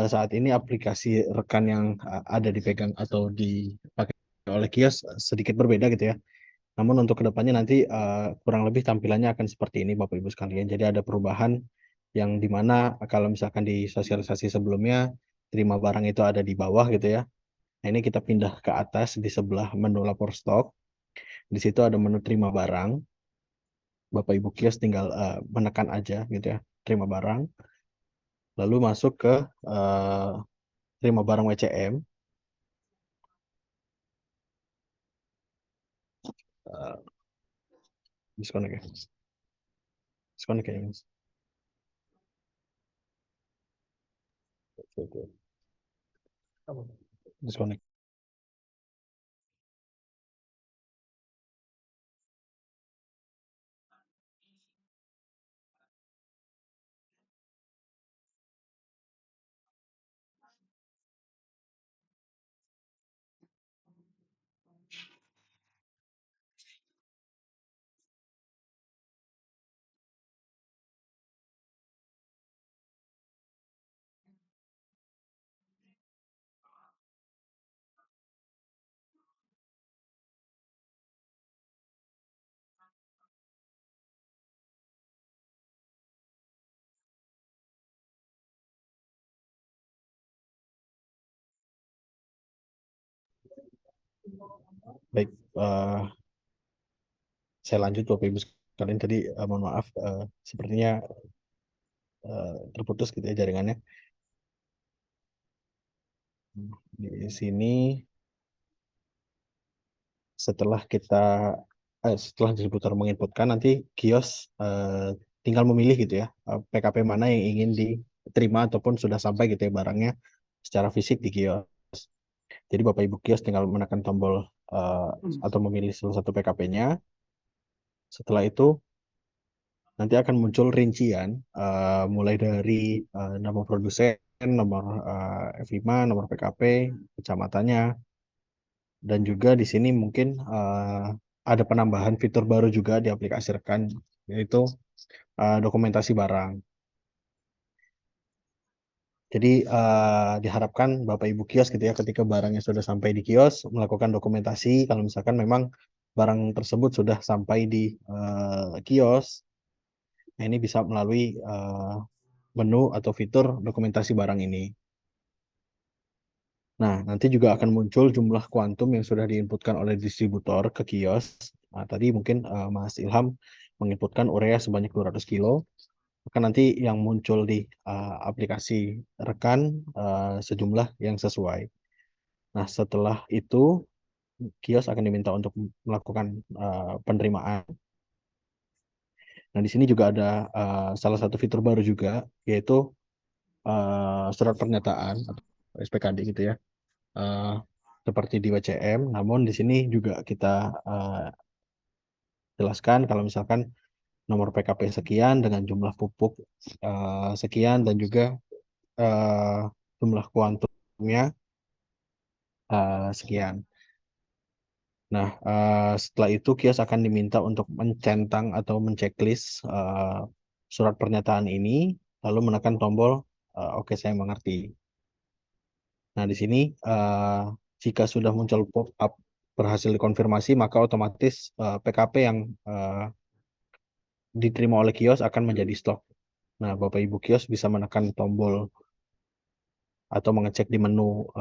saat ini aplikasi rekan yang ada dipegang atau dipakai oleh kios sedikit berbeda gitu ya. Namun untuk kedepannya nanti kurang lebih tampilannya akan seperti ini Bapak Ibu sekalian. Jadi ada perubahan yang dimana kalau misalkan di sosialisasi sebelumnya terima barang itu ada di bawah gitu ya. Nah ini kita pindah ke atas di sebelah menu lapor stok. Di situ ada menu terima barang. Bapak Ibu kios tinggal menekan aja gitu ya, terima barang. Lalu masuk ke terima barang WCM. Disconnect ya. Disconnect kayaknya, Mas. Oke. Disconnect. Baik, saya lanjut Bapak Ibu sekalian tadi, mohon maaf, sepertinya terputus gitu ya jaringannya. Di sini setelah distributor menginputkan, nanti kios tinggal memilih gitu ya, PKP mana yang ingin diterima ataupun sudah sampai gitu ya barangnya secara fisik di kios. Jadi Bapak Ibu kios tinggal menekan tombol atau memilih salah satu PKP-nya. Setelah itu nanti akan muncul rincian mulai dari nama produsen, nomor F5, nomor PKP, kecamatannya, dan juga di sini mungkin ada penambahan fitur baru juga di aplikasi rekan, yaitu dokumentasi barang. Jadi diharapkan Bapak Ibu kios gitu ya, ketika barangnya sudah sampai di kios, melakukan dokumentasi kalau misalkan memang barang tersebut sudah sampai di kios. Nah, ini bisa melalui menu atau fitur dokumentasi barang ini. Nah, nanti juga akan muncul jumlah kuantum yang sudah diinputkan oleh distributor ke kios. Nah, tadi mungkin Mas Ilham menginputkan urea sebanyak 200 kilo. Maka nanti yang muncul di aplikasi rekan sejumlah yang sesuai. Nah, setelah itu kios akan diminta untuk melakukan penerimaan. Nah, di sini juga ada salah satu fitur baru juga, yaitu surat pernyataan atau SPKD gitu ya, seperti di WCM. Namun di sini juga kita jelaskan kalau misalkan nomor PKP sekian dengan jumlah pupuk sekian dan juga jumlah kuantumnya sekian. Nah, setelah itu kios akan diminta untuk mencentang atau menceklis surat pernyataan ini, lalu menekan tombol Oke, saya mengerti. Nah, di sini jika sudah muncul pop-up berhasil dikonfirmasi, maka otomatis PKP yang diterima oleh kios akan menjadi stok. Nah, Bapak Ibu kios bisa menekan tombol atau mengecek di menu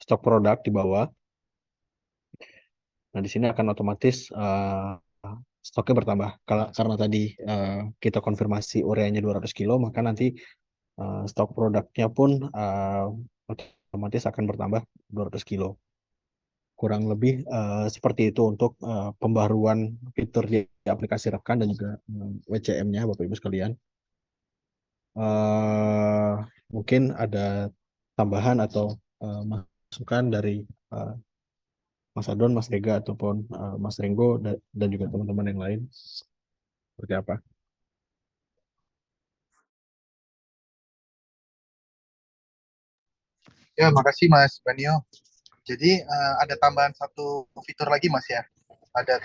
stok produk di bawah. Nah, di sini akan otomatis stoknya bertambah. Karena tadi kita konfirmasi ureanya 200 kilo, maka nanti stok produknya pun otomatis akan bertambah 200 kilo. Kurang lebih seperti itu untuk pembaruan fitur di aplikasi rekan dan juga WCM-nya, Bapak Ibu sekalian. Mungkin ada tambahan atau masukan dari Mas Adon, Mas Rega, ataupun Mas Renggo dan juga teman-teman yang lain. Seperti apa? Ya, makasih Mas Banio. Jadi ada tambahan satu fitur lagi Mas ya. Ada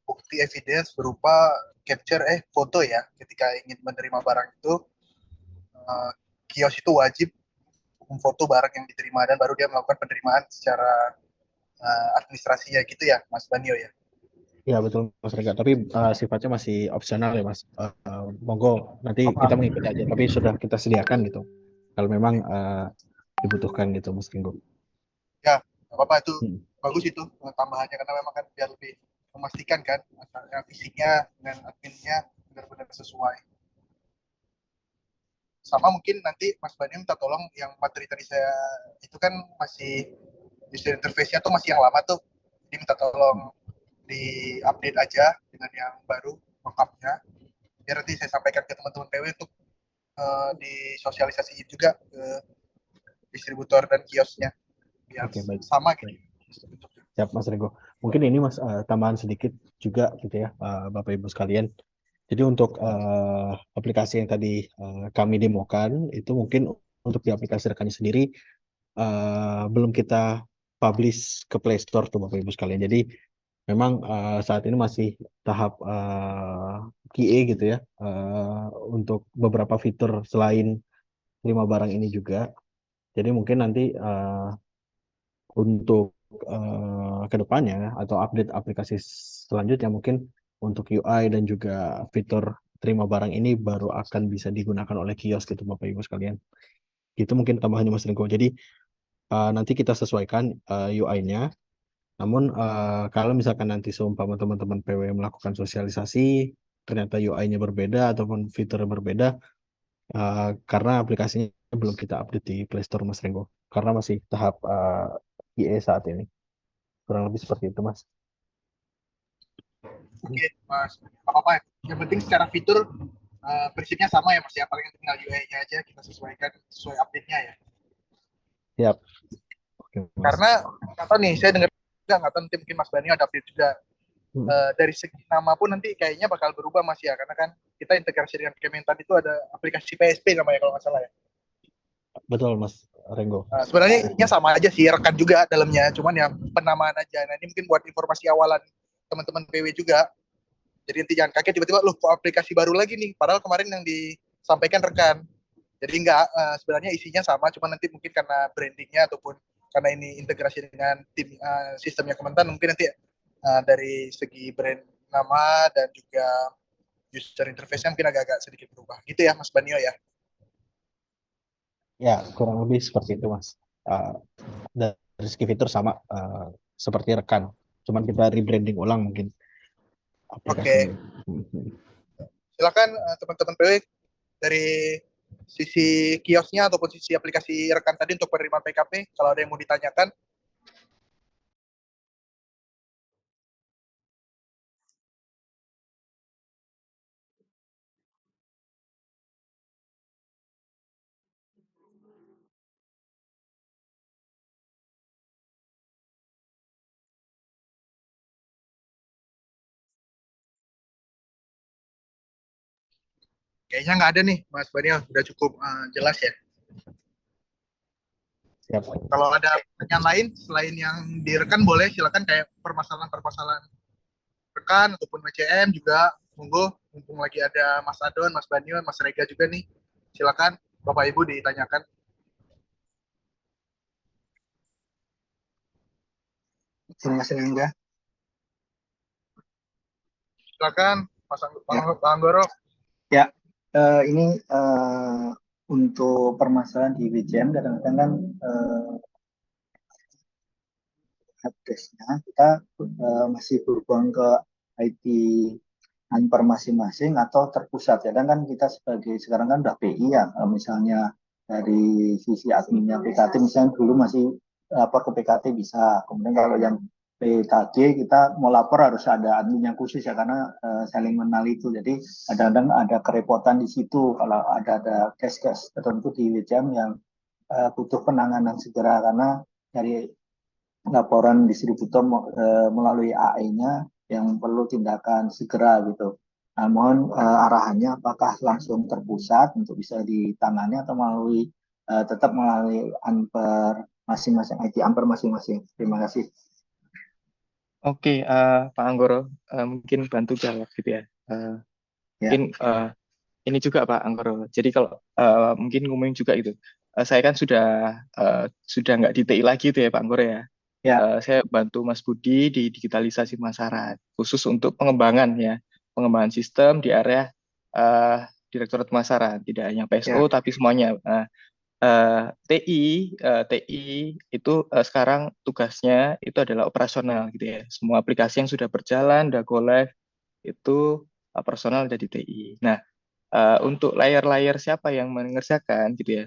bukti evidence berupa capture foto ya. Ketika ingin menerima barang itu, kios itu wajib memfoto barang yang diterima dan baru dia melakukan penerimaan secara administrasinya gitu ya, Mas Banio ya. Ya betul Mas Rega, tapi sifatnya masih opsional ya Mas. Monggo nanti kita mengikuti aja, tapi sudah kita sediakan gitu. Kalau memang dibutuhkan gitu Mas Ringgo. Ya, nggak apa-apa itu bagus itu tambahannya karena memang kan biar lebih memastikan kan fisiknya dan adminnya benar-benar sesuai. Sama mungkin nanti Mas Bani minta tolong yang materi tadi saya itu kan masih user interface-nya tuh masih yang lama tuh. Jadi minta tolong di update aja dengan yang baru lengkapnya. Biar nanti saya sampaikan ke teman-teman PW untuk disosialisasiin juga ke distributor dan kiosnya biar Oke, baik. sama Baik. gitu. Siap, Mas Rego. Mungkin ini Mas tambahan sedikit juga gitu ya, Bapak Ibu sekalian. Jadi untuk aplikasi yang tadi kami demokan itu mungkin untuk di aplikasi rekannya sendiri belum kita publish ke Play Store tuh Bapak Ibu sekalian. Jadi memang saat ini masih tahap QA gitu ya untuk beberapa fitur selain terima barang ini juga. Jadi mungkin nanti untuk kedepannya atau update aplikasi selanjutnya mungkin untuk UI dan juga fitur terima barang ini baru akan bisa digunakan oleh kios gitu Bapak Ibu sekalian. Itu mungkin tambahannya Mas Ringo. Jadi nanti kita sesuaikan UI-nya. Namun kalau misalkan nanti seumpama teman-teman PW melakukan sosialisasi ternyata UI-nya berbeda ataupun fiturnya berbeda karena aplikasinya belum kita update di Play Store Mas Ringo. Karena masih tahap QA saat ini. Kurang lebih seperti itu Mas. Oke, Mas. Apa-apa ya. Yang penting secara fitur prinsipnya sama ya Mas ya. Paling tinggal UI-nya aja kita sesuaikan sesuai update-nya ya. Siap. Oke, Mas. Karena nggak tahu nih, saya dengar juga nggak tahu nanti mungkin Mas Bani ada update juga. Dari segi nama pun nanti kayaknya bakal berubah Mas ya. Karena kan kita integrasi dengan Kementan itu ada aplikasi PSP namanya kalau nggak salah ya. Betul Mas Renggo. Sebenarnya isinya sama aja sih, rekan juga dalamnya. Cuman yang penamaan aja. Nah ini mungkin buat informasi awalan teman-teman PW juga. Jadi nanti jangan kaget tiba-tiba loh kok aplikasi baru lagi nih. Padahal kemarin yang disampaikan rekan. Jadi enggak, sebenarnya isinya sama, cuma nanti mungkin karena brandingnya ataupun karena ini integrasi dengan tim sistemnya Kementan, mungkin nanti dari segi brand nama dan juga user interface-nya mungkin agak-agak sedikit berubah. Gitu ya Mas Banio ya? Ya, kurang lebih seperti itu Mas. Dari segi fitur sama seperti rekan. Cuman kita rebranding ulang mungkin aplikasinya. Silakan teman-teman PW dari sisi kiosnya ataupun sisi aplikasi rekan tadi untuk penerimaan PKP, kalau ada yang mau ditanyakan. Kayaknya nggak ada nih, Mas Banio. Udah cukup jelas ya. Siap. Kalau ada pertanyaan lain selain yang direkan boleh silakan kayak permasalahan-permasalahan rekan ataupun WCM juga monggo, mumpung lagi ada Mas Adon, Mas Banio, Mas Rega juga nih. Silakan Bapak Ibu ditanyakan. Mas Rega. Silakan Mas Anggoro. Ya, ini untuk permasalahan di WCM kadang-kadang kan helpdesk-nya kita masih berhubung ke IT anper masing-masing atau terpusat. Kadang kan kita sekarang kan udah PI ya, misalnya dari sisi adminnya PKT misalnya dulu masih lapor ke PKT bisa. Kemudian kalau yang PKG kita mau lapor harus ada admin yang khusus ya karena saling mengenal itu. Jadi kadang-kadang ada kerepotan di situ kalau ada case-case tertentu di WCM yang butuh penanganan segera karena dari laporan distributor melalui AI-nya yang perlu tindakan segera gitu. Nah, mohon arahannya apakah langsung terpusat untuk bisa ditangani atau tetap melalui anper masing-masing IT anper masing-masing. Terima kasih. Oke, Pak Anggoro, mungkin bantu jawab gitu ya. Mungkin ini juga Pak Anggoro. Jadi kalau mungkin ngomongin juga itu, saya kan sudah nggak di TI lagi itu ya Pak Anggoro ya. Saya bantu Mas Budi di digitalisasi pemasaran, khusus untuk pengembangan sistem di area Direktorat Pemasaran, tidak hanya PSO tapi semuanya. TI itu sekarang tugasnya itu adalah operasional gitu ya. Semua aplikasi yang sudah berjalan, udah go live itu operasional dari TI. Nah, untuk layer-layer siapa yang mengerjakan gitu ya.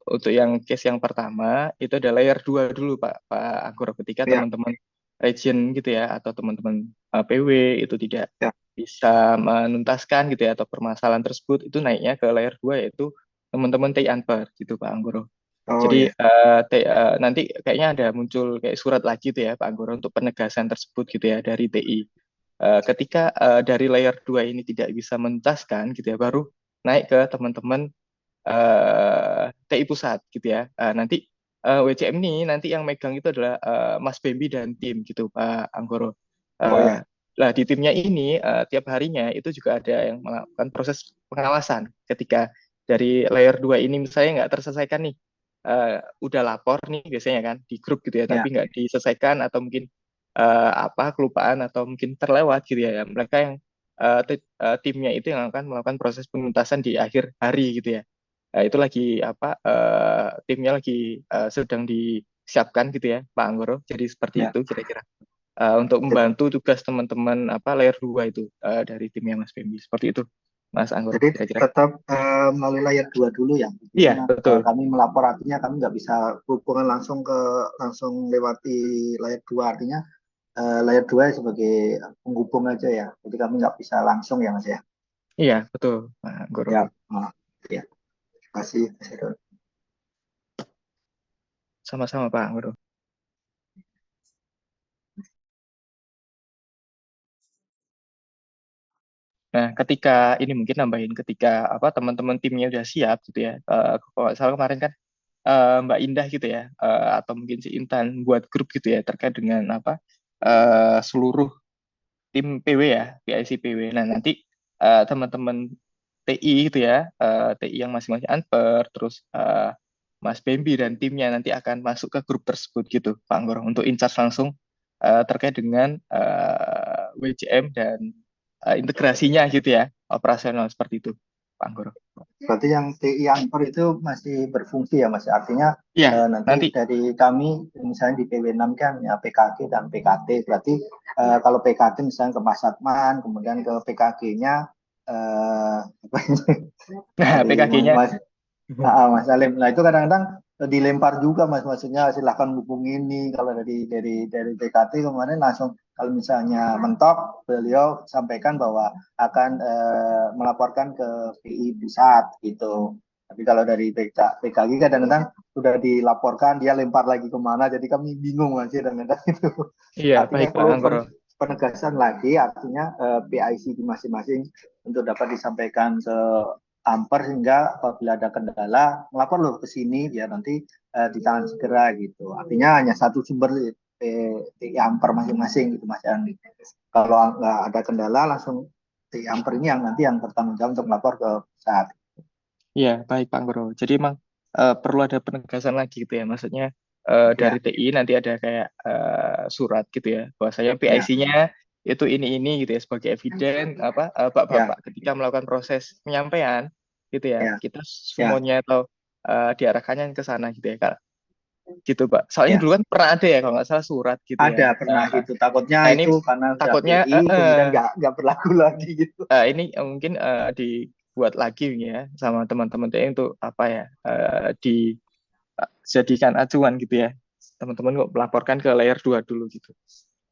Untuk yang case yang pertama itu ada layer 2 dulu Pak Anggoro ketika teman-teman region gitu ya atau teman-teman PW itu tidak bisa menuntaskan gitu ya atau permasalahan tersebut itu naiknya ke layer 2 yaitu teman-teman TI Anper gitu Pak Anggoro. Oh Jadi ya. nanti kayaknya ada muncul kayak surat lagi tuh ya Pak Anggoro untuk penegasan tersebut gitu ya dari TI. Ketika dari layer 2 ini tidak bisa menuntaskan gitu ya baru naik ke teman-teman TI pusat gitu ya. Nanti WCM ini nanti yang megang itu adalah Mas Bembi dan tim gitu Pak Anggoro. Oh ya. Lah di timnya ini tiap harinya itu juga ada yang melakukan proses pengawasan ketika dari layer 2 ini misalnya nggak terselesaikan nih. Udah lapor nih biasanya kan di grup gitu ya, tapi nggak diselesaikan atau mungkin kelupaan atau mungkin terlewat gitu ya. Mereka yang timnya itu yang akan melakukan proses penuntasan di akhir hari gitu ya. Itu lagi timnya lagi sedang disiapkan gitu ya Pak Anggoro. Jadi seperti itu kira-kira untuk membantu tugas teman-teman layer 2 itu dari timnya Mas Bembi. Seperti itu Mas Anggoro Jadi kira-kira. tetap melalui layer 2 dulu ya. Iya, betul. Kami melapor artinya kami nggak bisa hubungan langsung lewati layer 2 artinya layer 2 sebagai penghubung aja ya. Jadi kami nggak bisa langsung ya Mas ya. Iya, betul Pak Anggoro. Ya, ya. Terima kasih Mas Heron. Sama-sama Pak Anggoro. Nah, ketika ini mungkin nambahin ketika teman-teman timnya udah siap gitu ya. Kalau nggak salah kemarin kan Mbak Indah gitu ya, atau mungkin si Intan buat grup gitu ya terkait dengan seluruh tim PW ya, PIC PW. Nah, nanti teman-teman TI gitu ya, TI yang masing-masing Anper, terus Mas Bembi dan timnya nanti akan masuk ke grup tersebut gitu, Pak Anggoro, untuk in charge langsung terkait dengan WCM dan integrasinya gitu ya, operasional seperti itu, Pak Anggoro. Berarti yang TI Anper itu masih berfungsi ya Mas. Artinya Iya, nanti dari kami misalnya di PW6 kan ya PKG dan PKT. Berarti kalau PKT misalnya ke Mas Satman, kemudian ke PKG-nya dari PKG-nya Mas Salim. Nah itu kadang-kadang dilempar juga Mas, maksudnya silahkan hubungi ini. Kalau dari PKT kemarin langsung kalau misalnya mentok beliau sampaikan bahwa akan melaporkan ke PI pusat gitu. Tapi kalau dari PKG kadang-kadang sudah dilaporkan dia lempar lagi kemana, jadi kami bingung Mas kadang-kadang itu. Iya, Artinya baik Pak perlu Anggoro. penegasan lagi, artinya PIC di masing-masing untuk dapat disampaikan ke Amper sehingga apabila ada kendala melapor loh ke sini ya nanti ditangani segera gitu. Artinya hanya satu sumber TI Amper masing-masing gitu Mas Andi. Kalau nggak ada kendala langsung TI Amper ini yang nanti yang bertanggung jawab untuk melapor ke pusat. Iya, baik Pak Anggoro. Jadi emang perlu ada penegasan lagi gitu ya. Maksudnya dari TI nanti ada kayak surat gitu ya. Bahwasanya PIC-nya itu ini gitu ya sebagai eviden Bapak-bapak ketika melakukan proses penyampaian gitu ya. Kita semuanya atau diarahkannya ke sana gitu ya, Kak. Gitu, Pak. Soalnya dulu kan pernah ada ya kalau nggak salah surat gitu ya. Ada pernah gitu. Takutnya Nah, ini itu karena udah takutnya PI kemudian nggak berlaku lagi gitu. ini mungkin dibuat lagi ya sama teman-teman TI untuk dijadikan acuan gitu ya. Teman-teman kok melaporkan ke layer 2 dulu gitu.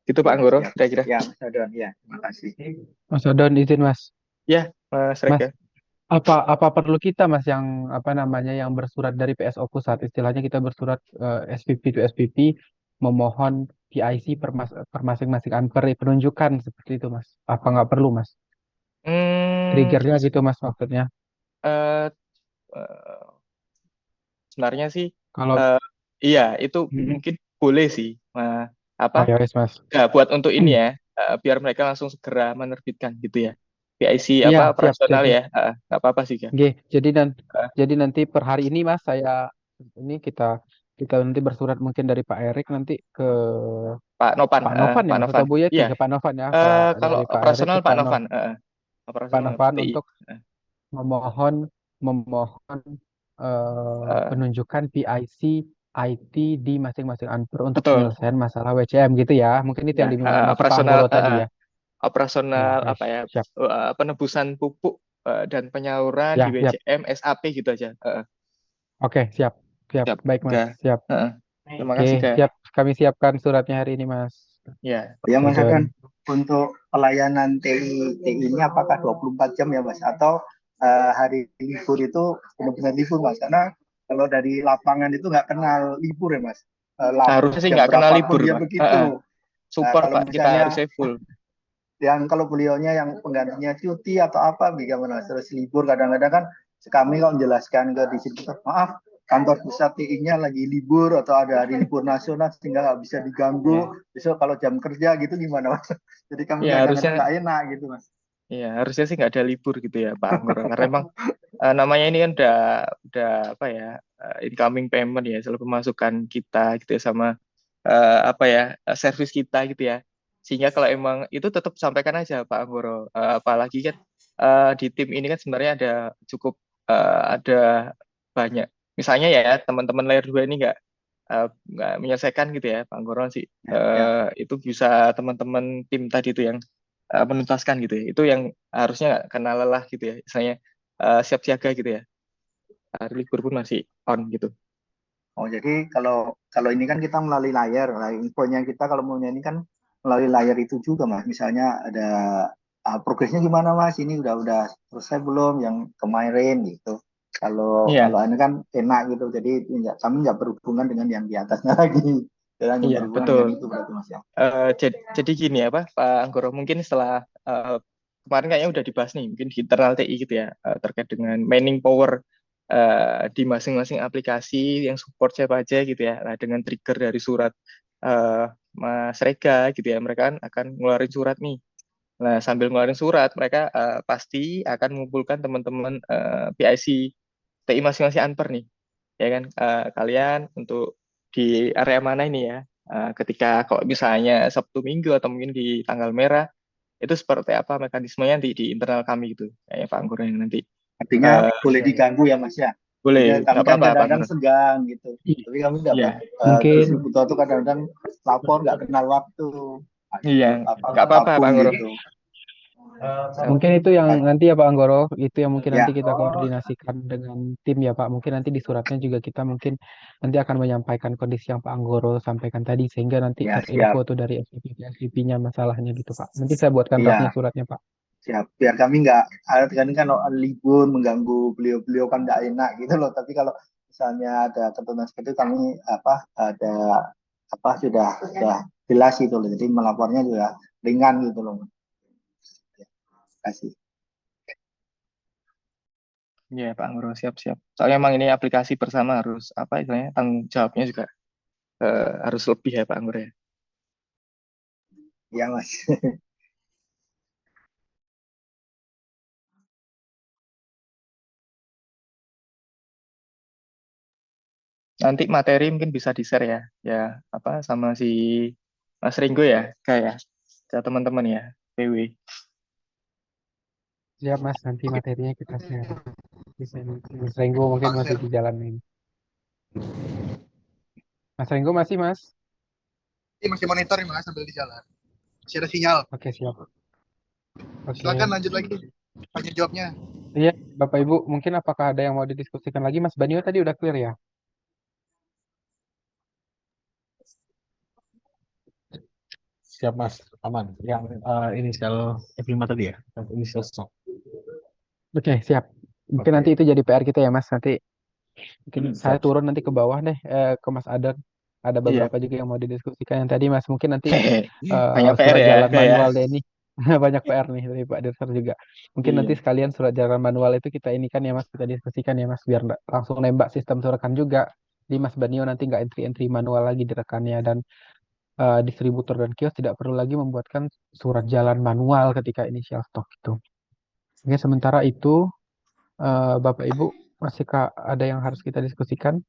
Gitu Pak Anggoro, kira-kira. Ya, Mas Adon, ya, terima kasih. Mas Odon izin Mas. Ya, Mas Rega. Apa perlu kita Mas yang yang bersurat dari PSO pusat, istilahnya kita bersurat SPP to SPP memohon PIC per masing-masing Anper penunjukan seperti itu Mas. Apa nggak perlu Mas? Triggernya gitu Mas maksudnya. eh, eh, Sebenarnya sih Kalau iya itu mungkin boleh sih. ya wes Mas. Ya, buat untuk ini ya, biar mereka langsung segera menerbitkan gitu ya. PIC Iya, siap. operasional Jadi, ya, nggak apa-apa sih kan. jadi nanti per hari ini Mas kita nanti bersurat mungkin dari Pak Erik nanti ke Pak Novan, Pak Novan ya Pak Mas Novan. atau Bu Yeti Iya, ke Pak Novan ya kalau dari Pak Erik operasional ke Pak Novan, Pak operasional Novan TI. untuk memohon penunjukan PIC IT di masing-masing Anper untuk Betul. penyelesaian masalah WCM gitu ya. Mungkin itu yang dimaksud Pak Operasional Anggoro tadi ya. operasional Ya, siap. penebusan pupuk dan penyaluran Ya, di siap. WCM SAP gitu aja. Oke, siap. Baik Mas, siap. Terima Oke, kasih Kak. siap. Kami siapkan suratnya hari ini Mas. Ya. Ya Mas Adon. untuk pelayanan TI ini apakah 24 jam ya Mas? Atau hari libur itu benar-benar libur Mas? Karena kalau dari lapangan itu nggak kenal libur ya Mas. Harusnya sih Jam nggak kenal berapapun libur, dia Pak. begitu. Nah, Support, kalau Pak. Kita misalnya harusnya full. yang kalau beliaunya yang penggantinya cuti atau apa bagaimana terus libur kadang-kadang kan kami kalau menjelaskan ke distributor maaf kantor pusat TI-nya lagi libur atau ada hari libur nasional sehingga nggak bisa diganggu besok kalau jam kerja gitu gimana Mas? Jadi kami Ya, kadang-kadang harusnya nggak enak gitu Mas. Iya, harusnya sih nggak ada libur gitu ya Pak Anggoro. Karena emang namanya ini kan udah apa ya, incoming payment ya, selalu pemasukan kita gitu ya sama apa ya, service kita gitu ya. Sehingga kalau emang itu tetap sampaikan aja Pak Anggoro. Apalagi kan di tim ini kan sebenarnya ada banyak. Misalnya ya teman-teman layer 2 ini nggak menyelesaikan gitu ya Pak Anggoro sih. Ya. Itu bisa teman-teman tim tadi itu yang menuntaskan gitu ya. Itu yang harusnya nggak kena lelah gitu ya. Misalnya siap siaga gitu ya. Hari libur pun masih on gitu. Oh jadi kalau ini kan kita melalui layar, nah, infonya kita kalau maunya ini kan melalui layar itu juga Mas. Misalnya ada progresnya gimana Mas? Ini udah selesai belum yang kemarin gitu. Kalau Iya, ini kan enak gitu. Jadi kami nggak berhubungan dengan yang di atasnya lagi. Dan hanya iya berhubungan betul. dengan itu berarti Mas ya. Jadi gini ya Pak Anggoro, mungkin setelah kemarin kayaknya udah dibahas nih, mungkin di internal TI gitu ya, terkait dengan manning power di masing-masing aplikasi yang support siapa aja gitu ya. Nah, dengan trigger dari surat Mas Rega gitu ya, mereka kan akan ngeluarin surat nih. Nah, sambil ngeluarin surat, mereka pasti akan mengumpulkan teman-teman PIC TI masing-masing Anper nih, ya kan? Kalian untuk di area mana ini ya? Ketika kalau misalnya Sabtu Minggu atau mungkin di tanggal merah, itu seperti apa mekanismenya di internal kami gitu, kayak Pak Anggur yang nanti. Artinya boleh diganggu ya Mas ya. Boleh, Kami nggak kan apa-apa Pak kadang-kadang Anggur. segan gitu. Tapi kami dapat Iya, Mungkin distributor tuh kadang-kadang lapor nggak kenal waktu. iya, nggak apa-apa Pak Vakum Anggur. gitu. Mungkin itu yang nanti ya Pak Anggoro, itu yang mungkin Ya. nanti kita koordinasikan dengan tim ya Pak. Mungkin nanti di suratnya juga kita mungkin nanti akan menyampaikan kondisi yang Pak Anggoro sampaikan tadi sehingga nanti Ya, terinfo siap. tuh dari SPP-nya masalahnya gitu Pak. Nanti saya buatkan draftnya Iya, suratnya Pak. siap. Biar kami nggak, kan kalau libur mengganggu beliau-beliau kan nggak enak gitu loh. Tapi kalau misalnya ada ketentuan seperti itu kami ada sudah jelas gitu loh. Jadi melapornya juga ringan gitu loh. Terima kasih. Iya Pak Anggur, siap-siap. Soalnya emang ini aplikasi bersama harus apa istilahnya, tanggung jawabnya juga harus lebih ya Pak Anggur ya. Iya Mas. Nanti materi mungkin bisa di-share ya apa sama si Mas Ringo ya, kayak ya teman-teman ya, PW. Siap Mas, nanti Oke, materinya kita share. Bisa nih. Mas Renggo mungkin Pak masih Sir. di jalan ini. Mas Renggo masih Mas? Ini masih monitoring mas sambil di jalan. Masih ada sinyal. Oke siap. Oke. Silakan lanjut lagi. Tanya jawabnya. Iya, Bapak Ibu, mungkin apakah ada yang mau didiskusikan lagi? Mas Banio tadi udah clear ya? Siap Mas, aman. Yang inisial F5 tadi ya, yang inisial stock. Oke, siap. Mungkin nanti itu jadi PR kita ya, Mas. Nanti mungkin saya Siap. turun nanti ke bawah deh, ke Mas Adon. Ada Iya. beberapa juga yang mau didiskusikan yang tadi, Mas. Mungkin nanti Banyak PR surat ya, jalan kayak. manual deh ini. Banyak PR nih dari Pak Dirser juga. Mungkin nanti Iya. sekalian surat jalan manual itu kita ini kan ya, Mas. Kita diskusikan ya, Mas. Biar nggak langsung nembak sistem surekan juga. Di Mas Banio nanti nggak entry-entry manual lagi di rekannya. Dan distributor dan kios tidak perlu lagi membuatkan surat jalan manual ketika initial stock itu. Oke, sementara itu Bapak Ibu masih ada yang harus kita diskusikan?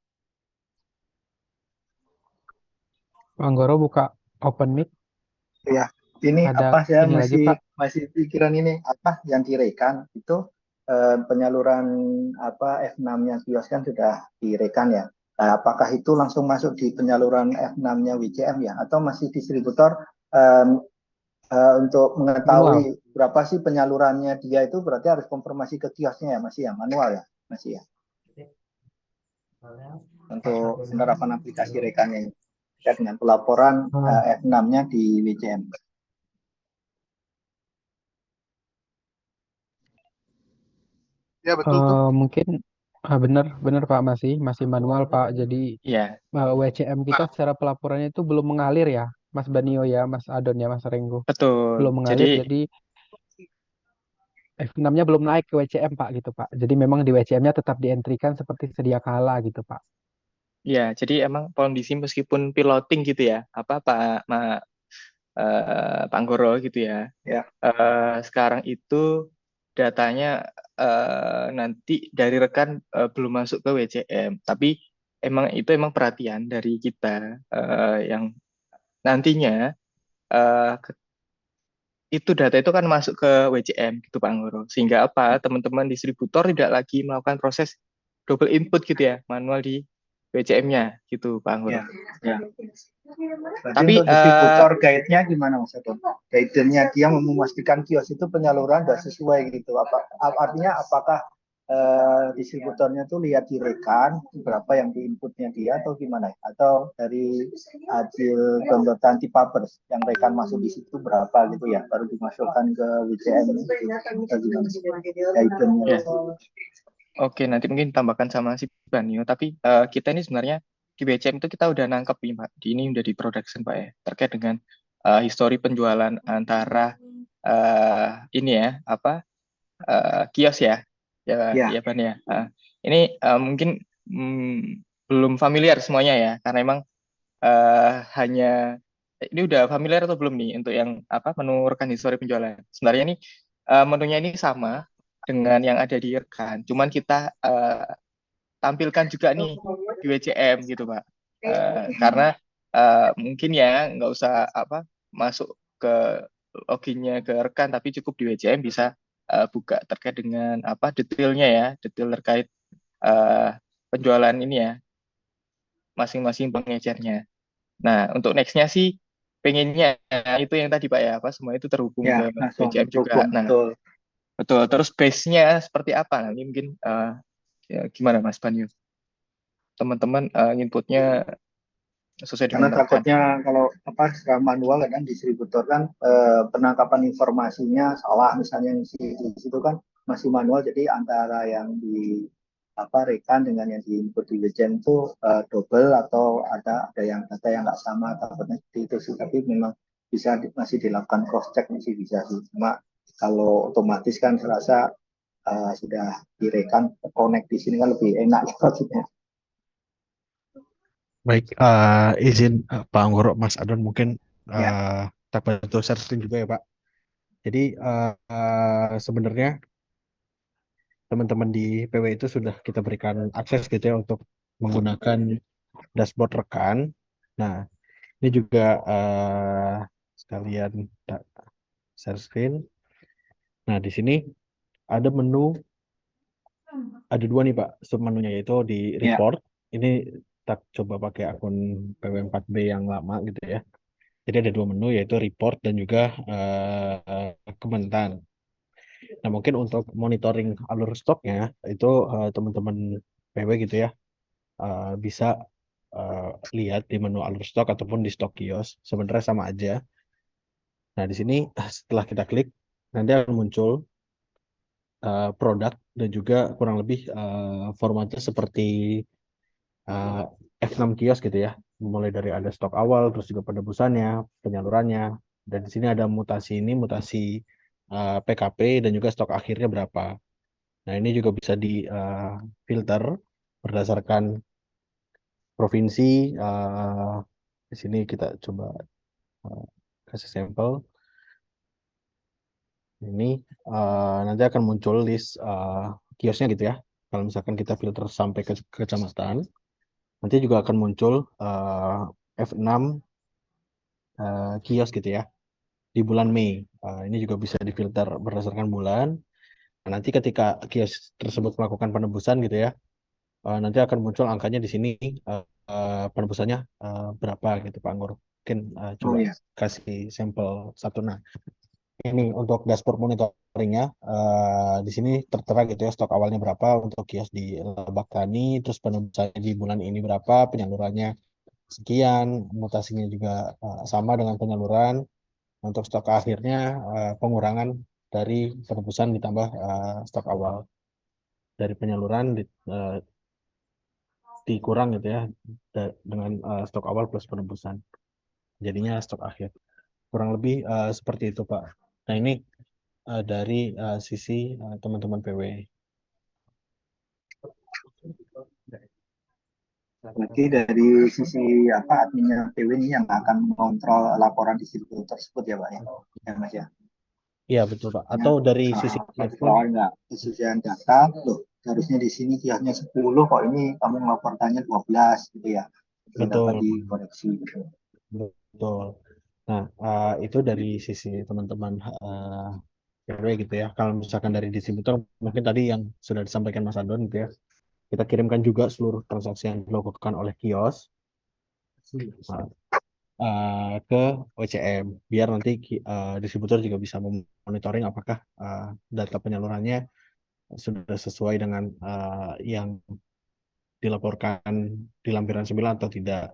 Pak Anggoro buka open mic. Ya, ini Ada saya ini lagi Pak. masih pikiran ini yang direkan itu penyaluran F6-nya kios kan sudah direkan ya. Nah, apakah itu langsung masuk di penyaluran F6-nya WCM ya atau masih distributor untuk Manual. mengetahui berapa sih penyalurannya dia itu berarti harus konfirmasi ke kiosnya ya masih ya manual ya masih ya untuk penerapan aplikasi rekannya ini terkait dengan pelaporan F6-nya di WCM. Ya betul tuh. Mungkin benar Pak, masih manual Pak. Jadi Iya, WCM kita secara pelaporannya itu belum mengalir ya, Mas Banio ya, Mas Adon ya, Mas Renggo. betul. Belum Jadi mengalir, jadi F6-nya belum naik ke WCM Pak gitu Pak. Jadi memang di WCM-nya tetap dientrikan seperti sedia kala gitu Pak. ya, jadi emang kondisi meskipun piloting gitu ya, apa Pak Anggoro gitu ya. Ya. Sekarang itu datanya nanti dari rekan belum masuk ke WCM, tapi emang perhatian dari kita yang nantinya eh, itu data itu kan masuk ke WCM gitu Pak Anggoro. Sehingga apa? Teman-teman distributor tidak lagi melakukan proses double input gitu ya, manual di WCM-nya gitu Pak Anggoro. Ya, ya. Berarti Tapi untuk distributor guide-nya gimana Mas Eko? Guide-nya dia memastikan kios itu penyaluran sudah sesuai gitu. Artinya apakah distributornya tuh lihat di rekan berapa yang diinputnya dia atau gimana? Atau dari hasil downloadan di papers yang rekan masuk di situ berapa gitu ya, baru dimasukkan ke WCM gitu. Atau gimana? Guide-nya. ya, oke, nanti mungkin tambahkan sama si Banyo. Tapi kita ini sebenarnya di WCM itu kita udah nangkep nih Pak. Ini udah di production Pak ya. Terkait dengan histori penjualan antara ini ya, apa kios ya. Ya, Ya. ya Ban ya. Ini mungkin belum familiar semuanya ya. Karena emang hanya ini udah familiar atau belum nih untuk yang apa menu rekan histori penjualan. Sebenarnya ini menunya ini sama dengan yang ada di rekan. Cuman kita tampilkan juga nih di WCM gitu Pak. Karena mungkin ya nggak usah apa masuk ke loginnya ke rekan, tapi cukup di WCM bisa buka terkait dengan apa detailnya ya, detail terkait penjualan ini ya, masing-masing pengecernya. Nah, untuk nextnya sih pengennya itu yang tadi Pak ya, apa semua itu terhubung Ya, ke langsung WCM juga. hukum Nah, betul. betul. Terus base-nya seperti apa? Nanti mungkin ya, gimana Mas Banyu? Teman-teman inputnya sesuai Karena dengan rekan. takutnya kalau secara manual kan distributor kan penangkapan informasinya salah, misalnya yang di situ kan masih manual, jadi antara yang di rekan dengan yang diinput di WCM itu double atau ada yang data yang nggak sama, takutnya seperti itu sih. Tapi memang bisa masih dilakukan cross check, masih bisa sih. Cuma kalau otomatis kan saya rasa sudah direkan connect di sini kan lebih enak maksudnya. Baik, izin Pak Anggoro, Mas Adon mungkin Ya. kita bantu share screen juga ya Pak. Jadi sebenarnya teman-teman di PW itu sudah kita berikan akses gitu ya untuk menggunakan dashboard rekan. Nah, ini juga sekalian share screen. Nah, di sini ada menu, ada dua nih Pak, sub menunya yaitu di Ya. report. Ini kita coba pakai akun PW4B yang lama gitu ya. Jadi ada dua menu yaitu report dan juga Kementan. Nah, mungkin untuk monitoring alur stoknya itu teman-teman PW gitu ya bisa lihat di menu alur stok ataupun di stok kios sebenarnya sama aja. Nah, di sini setelah kita klik nanti akan muncul produk dan juga kurang lebih formatnya seperti F6 kios gitu ya. Mulai dari ada stok awal, terus juga penebusannya, penyalurannya. Dan di sini ada mutasi ini, mutasi PKP dan juga stok akhirnya berapa. Nah, ini juga bisa di filter berdasarkan provinsi. Di sini kita coba kasih sampel. Ini nanti akan muncul list kiosnya gitu ya. Kalau misalkan kita filter sampai ke kecamatan, nanti juga akan muncul F6 kios gitu ya di bulan Mei. Ini juga bisa difilter berdasarkan bulan. Nah, nanti ketika kios tersebut melakukan penebusan gitu ya, nanti akan muncul angkanya di sini penebusannya berapa gitu Pak Anggur. Mungkin coba ya. kasih sampel satu. Nah, ini untuk dashboard monitoringnya di sini tertera gitu ya stok awalnya berapa untuk kios di Lebak Tani, terus penebusannya di bulan ini berapa, penyalurannya sekian, mutasinya juga sama dengan penyaluran. Untuk stok akhirnya pengurangan dari penebusan ditambah stok awal. dari penyaluran dikurang gitu ya dengan stok awal plus penebusan. Jadinya stok akhir. Kurang lebih seperti itu, Pak. Nah, ini dari sisi teman-teman PW. Berarti dari sisi adminnya PW ini yang akan mengontrol laporan distributor tersebut ya Pak ya, ya Mas ya. Iya betul Pak. Atau dari sisi kalau nggak kesusian data, loh harusnya di sini kiosnya 10 kok ini kamu melaporkannya 12 gitu ya. Itu dapat betul, dikoreksi gitu. betul. Nah, itu dari sisi teman-teman PW gitu ya. Kalau misalkan dari distributor, mungkin tadi yang sudah disampaikan Mas Adon gitu ya. Kita kirimkan juga seluruh transaksi yang dilakukan oleh kios ke OCM, biar nanti distributor juga bisa memonitoring apakah data penyalurannya sudah sesuai dengan yang dilaporkan di lampiran 9 atau tidak.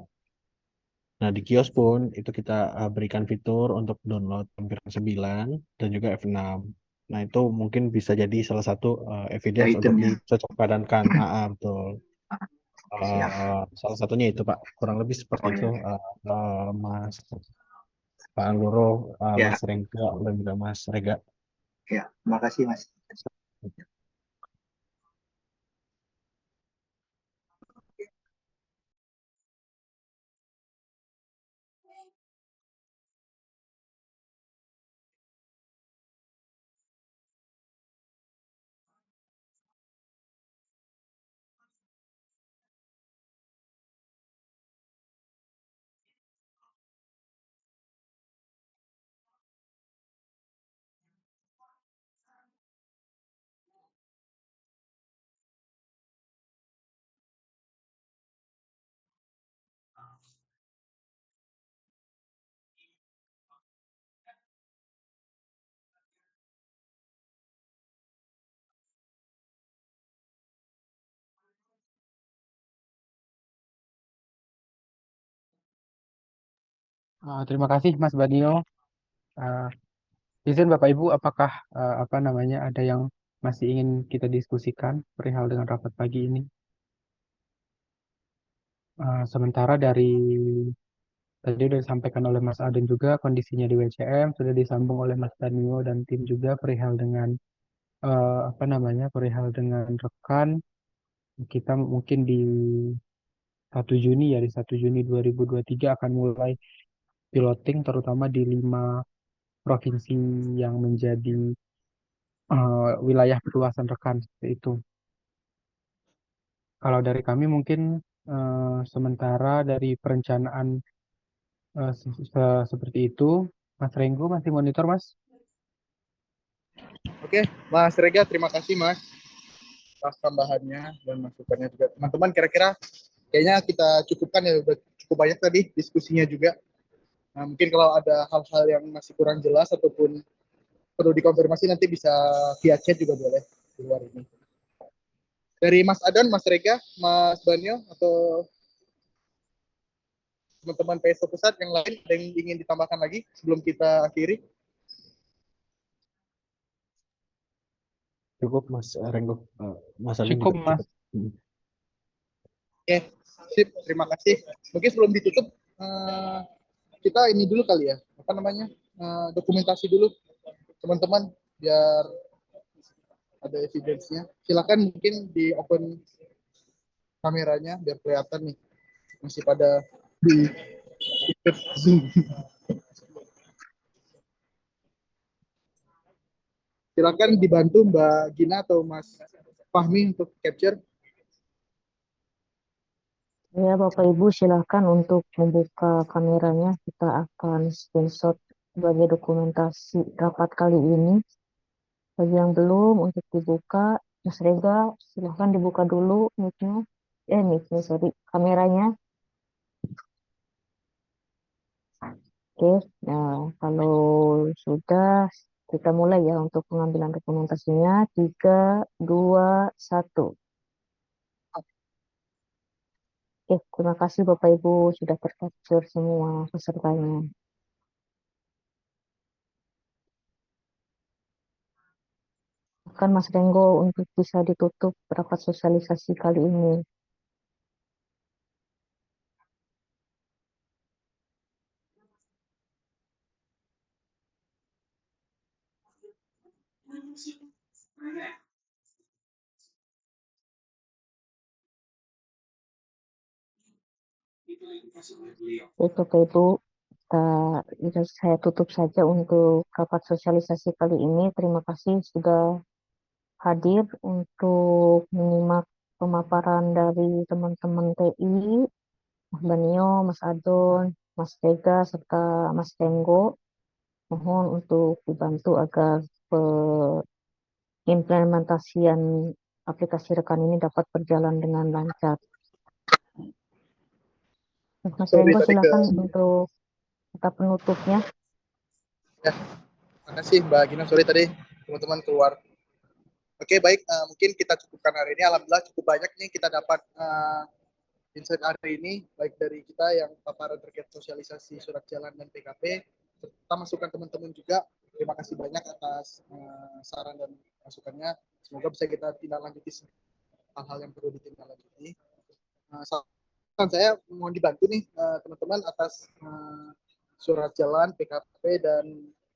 Nah, di kios pun itu kita berikan fitur untuk download lampiran 9 dan juga F6. Nah, itu mungkin bisa jadi salah satu evidence untuk Itemnya. dicocok padankan. Betul. Siap. Salah satunya itu Pak, kurang lebih seperti itu Mas Pak Anggoro, Ya. Mas Rengga, dan juga Mas Rega. Ya, terima kasih Mas. Terima kasih Mas Banio. Uh, izin Bapak Ibu, apakah ada yang masih ingin kita diskusikan perihal dengan rapat pagi ini? Sementara dari tadi sudah disampaikan oleh Mas Aden juga kondisinya di WCM sudah disambung oleh Mas Danio dan tim juga perihal dengan perihal dengan rekan kita mungkin di 1 Juni ya, di 1 Juni 2023 akan mulai piloting terutama di 5 provinsi yang menjadi wilayah perluasan rekan seperti itu. Kalau dari kami mungkin sementara dari perencanaan seperti itu. Mas Renggo masih monitor Mas? Oke, Mas Rega, terima kasih Mas atas tambahannya dan masukannya juga. Teman-teman, kira-kira kayaknya kita cukupkan ya, udah cukup banyak tadi diskusinya juga. Nah, mungkin kalau ada hal-hal yang masih kurang jelas ataupun perlu dikonfirmasi nanti bisa via chat juga boleh di luar ini. Dari Mas Adan, Mas Rega, Mas Banyo, atau teman-teman PSO Pusat yang lain ada yang ingin ditambahkan lagi sebelum kita akhiri? Cukup Mas Renggo, Mas Alin Cukup juga Mas. cukup. Oke, sip, terima kasih. Mungkin sebelum ditutup, kita ini dulu kali ya, dokumentasi dulu teman-teman biar ada evidence-nya. Silakan mungkin di open kameranya biar kelihatan nih masih pada di Zoom. Silakan dibantu Mbak Gina atau Mas Fahmi untuk capture. Ya, Bapak Ibu silakan untuk membuka kameranya. Kita akan screenshot sebagai dokumentasi rapat kali ini. Bagi yang belum untuk dibuka, Mas Rega silakan dibuka dulu mic-nya. Sorry, kameranya. Oke, nah kalau sudah kita mulai ya untuk pengambilan dokumentasinya. 3, 2, 1. Oke, terima kasih Bapak Ibu sudah tercapture semua pesertanya. Silakan Mas Renggo untuk bisa ditutup rapat sosialisasi kali ini. Itu Bapak Ibu, saya tutup saja untuk rapat sosialisasi kali ini. Terima kasih sudah hadir untuk menyimak pemaparan dari teman-teman TI, Mas Banio, Mas Adon, Mas Tega, serta Mas Tenggo. Mohon untuk dibantu agar implementasian aplikasi rekan ini dapat berjalan dengan lancar. Mas Sorry Tenggo, tadi silakan untuk kata penutupnya. ya, makasih Mbak Gina. Sorry tadi teman-teman keluar. Oke, baik. Mungkin kita cukupkan hari ini. Alhamdulillah cukup banyak nih kita dapat insight hari ini, baik dari kita yang paparan terkait sosialisasi surat jalan dan PKP, serta masukan teman-teman juga. Terima kasih banyak atas saran dan masukannya. Semoga bisa kita tindak lanjuti hal-hal yang perlu ditindaklanjuti. Saran saya mohon dibantu nih teman-teman atas surat jalan, PKP, dan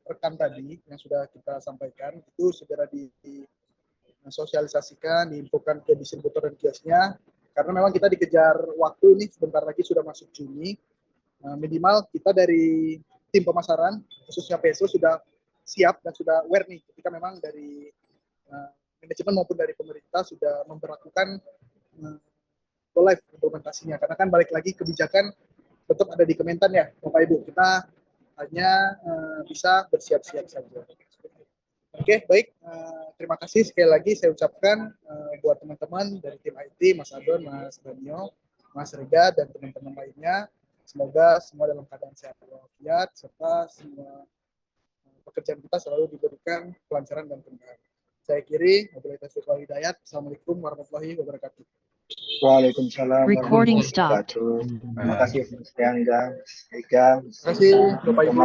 rekan tadi yang sudah kita sampaikan itu segera disosialisasikan, diinfokan ke distributor dan kiosnya, karena memang kita dikejar waktu ini, sebentar lagi sudah masuk Juni. Minimal kita dari tim pemasaran khususnya PSO sudah siap dan sudah aware nih ketika memang dari manajemen maupun dari pemerintah sudah memperlakukan live implementasinya, karena kan balik lagi kebijakan tetap ada di Kementan ya Bapak Ibu, kita hanya bisa bersiap-siap saja. Oke, baik. Terima kasih sekali lagi saya ucapkan buat teman-teman dari tim IT, Mas Adon, Mas Banyo, Mas Rega, dan teman-teman lainnya. Semoga semua dalam keadaan sehat walafiat, serta semua pekerjaan kita selalu diberikan kelancaran dan kemudahan. Saya kiri, wabillahi taufiq wal hidayah. Assalamualaikum warahmatullahi wabarakatuh. Waalaikumsalam Recording warahmatullahi stopped. wabarakatuh. Terima kasih Mas Tiangga, Mas Ega, Terima kasih Bapak Ibu.